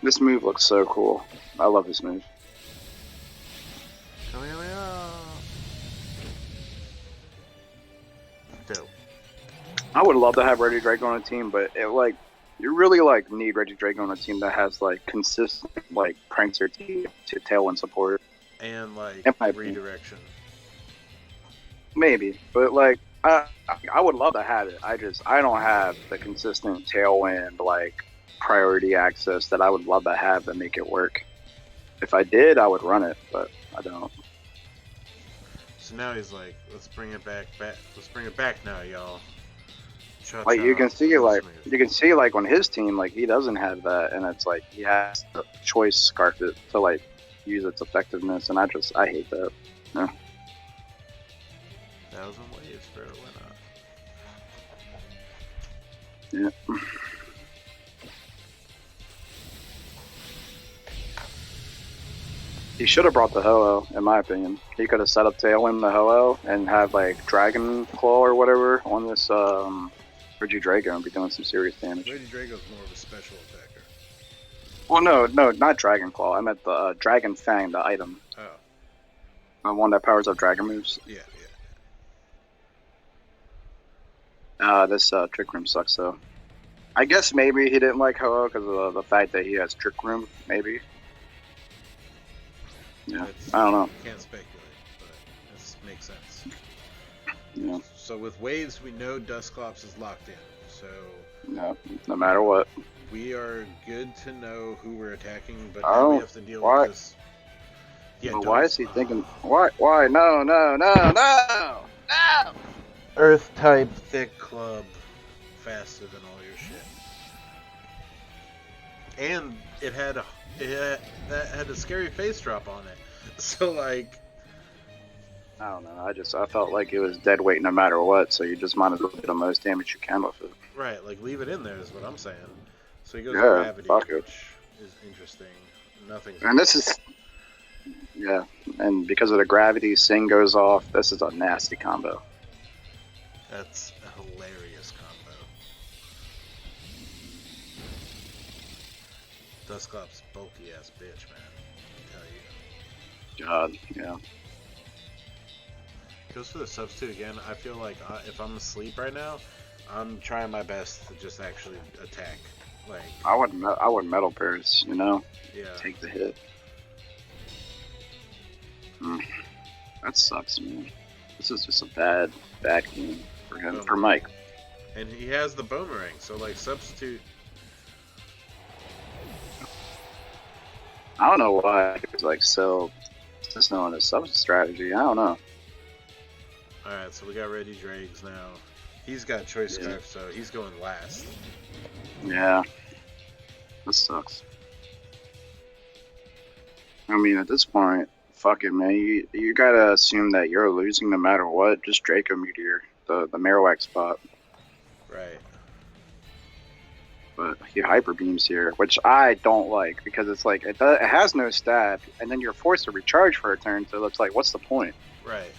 This move looks so cool. I love this move. Dope. I would love to have Reggie Drake on a team, but it like you really like need Reggie Drake on a team that has like consistent like prankster to tailwind support. And like In my opinion. redirection. Maybe, but like I would love to have it. I don't have the consistent tailwind like priority access that I would love to have to make it work. If I did, I would run it, but I don't. So now he's like, let's bring it back. Let's bring it back now, y'all. Like you can see, like smooth. you can see, like on his team, like he doesn't have that, and it's like he has the choice scarf it to like use its effectiveness, and I hate that. 1,000 waves, bro. Why not? Yeah. He should have brought the Ho-Oh, in my opinion. He could have set up Tailwind the Ho-Oh and have like Dragon Claw or whatever on this Reggie Drago and be doing some serious damage. Lady Drago's more of a special attacker. Well, no, not Dragon Claw. I meant the Dragon Fang, the item. Oh, The one that powers up Dragon moves. yeah. This Trick Room sucks though. I guess maybe he didn't like Ho-Oh because of the fact that he has Trick Room, maybe. Yeah, I don't know. Can't speculate, but this makes sense. Yeah, So with waves, we know Dusclops is locked in. So no matter what. we are good to know who we're attacking, but Oh, now we have to deal why- with this. Yeah, But why is he Dust- thinking? Why? No! Earth type thick club faster than all your shit. And it had a scary face drop on it. So like I don't know. I felt like it was dead weight no matter what. So you just might as well do the most damage you can with it. right, like leave it in there is what I'm saying. So he goes Yeah, gravity, fuck it. which is interesting. Nothing's And this is, yeah. And because of the gravity, Sing goes off. This is a nasty combo. That's a hilarious combo. Dusclops bulky ass bitch, man. I tell you. God, yeah. Goes for the substitute again. I feel like if I'm asleep right now, I'm trying my best to just actually attack. Like, I would metal pairs. You know, yeah. take the hit. That sucks, man. This is just a bad game for him, for Mike. And he has the boomerang, so like substitute. I don't know why he was like so insistent on his sub strategy. I don't know. Alright, so we got Ready Drags now. He's got choice Yeah. scarf, so he's going last. Yeah, this sucks. I mean, at this point, fuck it, man. You gotta assume that you're losing no matter what. Just Draco Meteor, the Marowak spot. Right. But he hyper beams here, which I don't like because it's like it has no stab, and then you're forced to recharge for a turn. So it's like, what's the point? Right.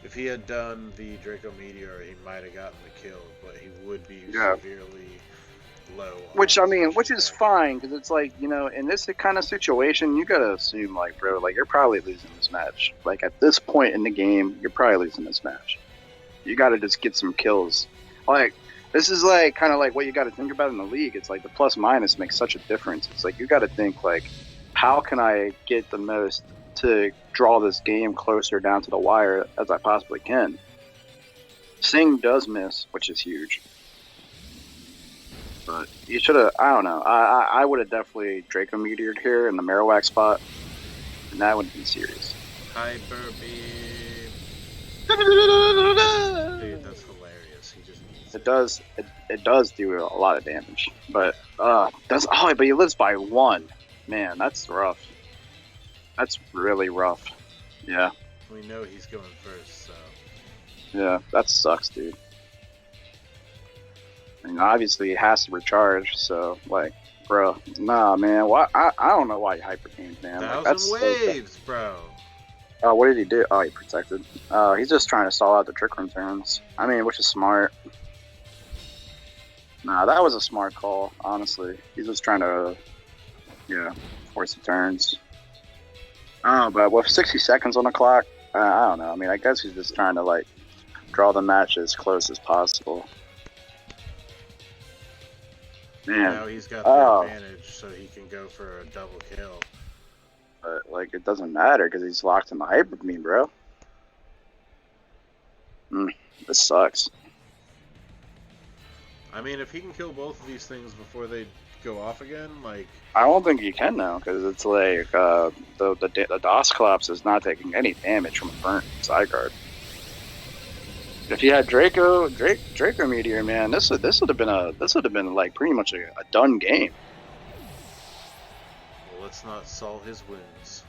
If he had done the Draco Meteor, he might have gotten the kill, but he would be Yeah. severely low. Which on I mean, his which is attack. fine because it's like, you know, in this kind of situation, you gotta assume like, bro, like you're probably losing this match. Like at this point in the game, you're probably losing this match. You gotta just get some kills. Like this is like kind of like what you gotta think about in the league. It's like the plus minus makes such a difference. It's like you gotta think like, how can I get the most to draw this game closer down to the wire as I possibly can. Sing does miss, which is huge. But you should have, I don't know. I would have definitely Draco Meteored here in the Marowak spot, and that would be serious. Hyper beam. Dude, that's hilarious. He just needs It does do a lot of damage, but but he lives by one. Man, that's rough. That's really rough. Yeah, We know he's going first, so. yeah, that sucks, dude. And obviously he has to recharge, so like, bro, nah, man. Why? I don't know why he hyper gamed, man. Like that's 1,000 so. waves, bro. What did he do? Oh, he protected. He's just trying to stall out the trick room turns. I mean, which is smart. Nah, that was a smart call, honestly. He's just trying to, yeah, force the turns. Oh, but with 60 seconds on the clock, I don't know. I mean, I guess he's just trying to like draw the match as close as possible. Man, Now he's got the advantage, so he can go for a double kill. but like it doesn't matter because he's locked in the hyper beam, bro. This sucks. I mean, if he can kill both of these things before they go off again, like. I don't think he can now because it's like the DOS collapse is not taking any damage from a burnt side guard. If he had Draco Meteor, man, this would have been like pretty much a done game. Well, let's not solve his wounds.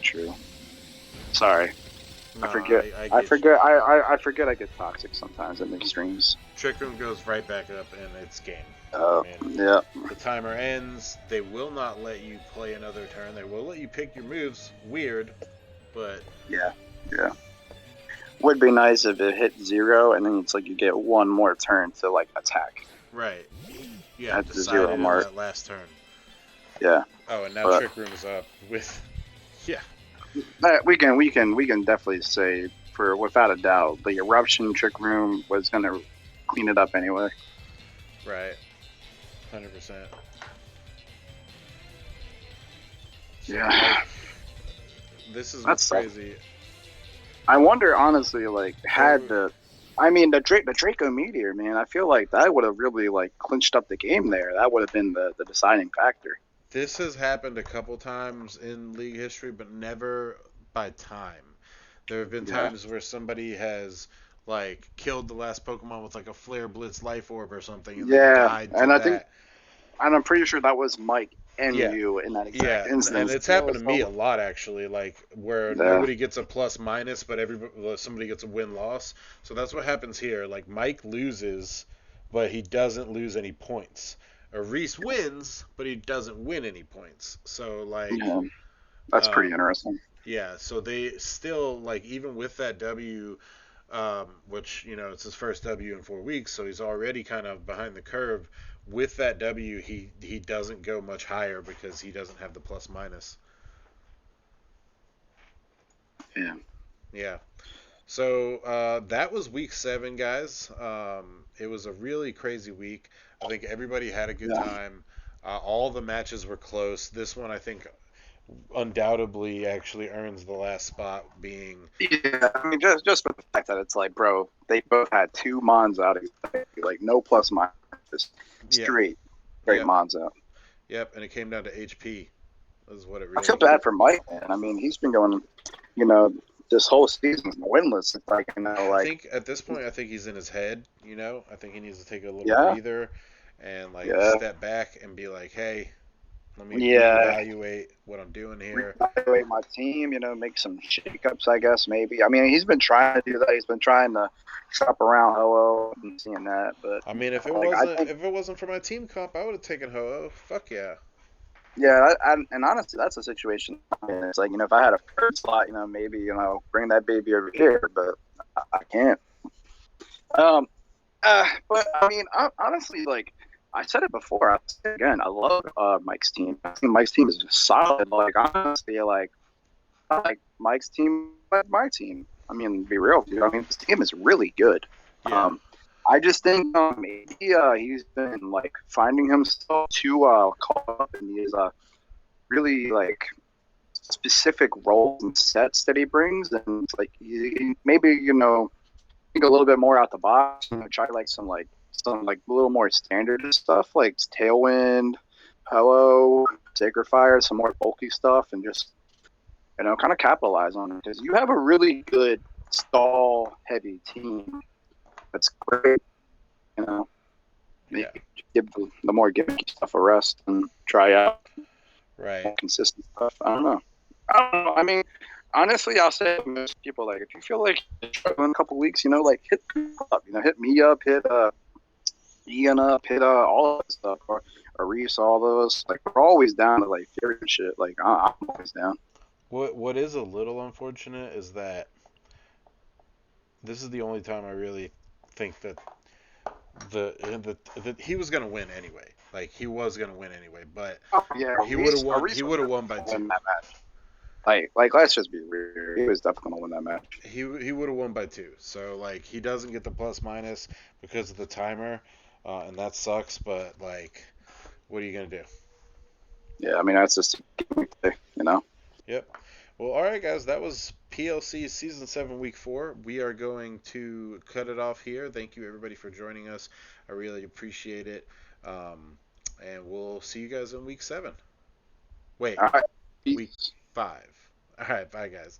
True. Sorry. No, I forget. I forget I get toxic sometimes in these streams. Trick Room goes right back up, and it's game. Yeah. The timer ends. They will not let you play another turn. They will let you pick your moves. Weird, but yeah. Would be nice if it hit 0, and then it's like you get one more turn to like attack. Right. Yeah. At the 0 mark. That last turn. Yeah. Oh, and now Trick Room is up with. Yeah. We can definitely say for without a doubt the eruption Trick Room was gonna clean it up anyway. Right. 100%. Yeah. Like, this is what's crazy. I wonder, honestly, like, the Draco Meteor, man, I feel like that would have really, like, clinched up the game there. That would have been the deciding factor. This has happened a couple times in League history, but never by time. There have been times where somebody has, like, killed the last Pokemon with, like, a Flare Blitz Life Orb or something, and they died to that. And I'm pretty sure that was Mike and you in that exact instance. And it's happened to me a lot, actually, like, where nobody gets a plus-minus, but somebody gets a win-loss. So that's what happens here. Like, Mike loses, but he doesn't lose any points. Or Reese wins, but he doesn't win any points. So, like... Yeah, that's pretty interesting. Yeah, so they still, like, even with that W, which, you know, it's his first W in 4 weeks, so he's already kind of behind the curve. With that W, he doesn't go much higher because he doesn't have the plus minus. Yeah. Yeah. So that was week 7, guys. It was a really crazy week. I think everybody had a good time. All the matches were close. This one, I think, undoubtedly actually earns the last spot being. Yeah, I mean, just for the fact that it's like, bro, they both had 2 Mons out, like no plus minus, just straight Mons out. Yep, and it came down to HP. Is what it really. I feel bad for Mike, man. I mean, he's been going, you know, this whole season winless. It's like, you know, like. I think at this point, I think he's in his head. You know, I think he needs to take a little breather and like step back and be like, hey. Let me evaluate what I'm doing here. Evaluate my team, you know, make some shakeups, I guess, maybe. I mean, he's been trying to do that. He's been trying to shop around Ho-Oh and seeing that. But I mean, if it wasn't for my team comp, I would have taken Ho-Oh. Fuck yeah. Yeah, and honestly, that's a situation. It's like, you know, if I had a third slot, you know, maybe, you know, bring that baby over here, but I can't. But I mean, honestly, like. I said it before. I'll say it again. I love Mike's team. I think Mike's team is just solid. Like, honestly, like Mike's team, like my team. I mean, be real, dude. I mean, this team is really good. Yeah. I just think maybe he's been like finding himself too caught up in these really like specific roles and sets that he brings, and it's like he maybe, you know, think a little bit more out the box. You know, try like some a little more standard stuff like Tailwind, Hello, Sacred Fire, some more bulky stuff, and just, you know, kind of capitalize on it because you have a really good stall heavy team. That's great, you know. Yeah. Give the more gimmicky stuff a rest and try out more consistent stuff. I don't know. I mean, honestly, I'll say to most people, like, if you feel like you're struggling in a couple weeks, like, hit up, hit me up, hit Ian up, hit all of that stuff, or Reese, all those. Like, we're always down to like theory and shit. Like, I'm always down. What is a little unfortunate is that this is the only time I really think that the he was gonna win anyway. Like he was gonna win anyway, but Oh yeah, he would have won. Reese He would have won by win 2. that match. Like, let's just be real. He was definitely gonna win that match. He would have won by 2. So like he doesn't get the plus minus because of the timer, and that sucks. But like, what are you gonna do? Yeah, I mean that's just Yep. Well, all right, guys. That was PLC Season 7, Week 4. We are going to cut it off here. Thank you, everybody, for joining us. I really appreciate it. And we'll see you guys in Week 7. Wait, All right. Week 5. All right, bye, guys.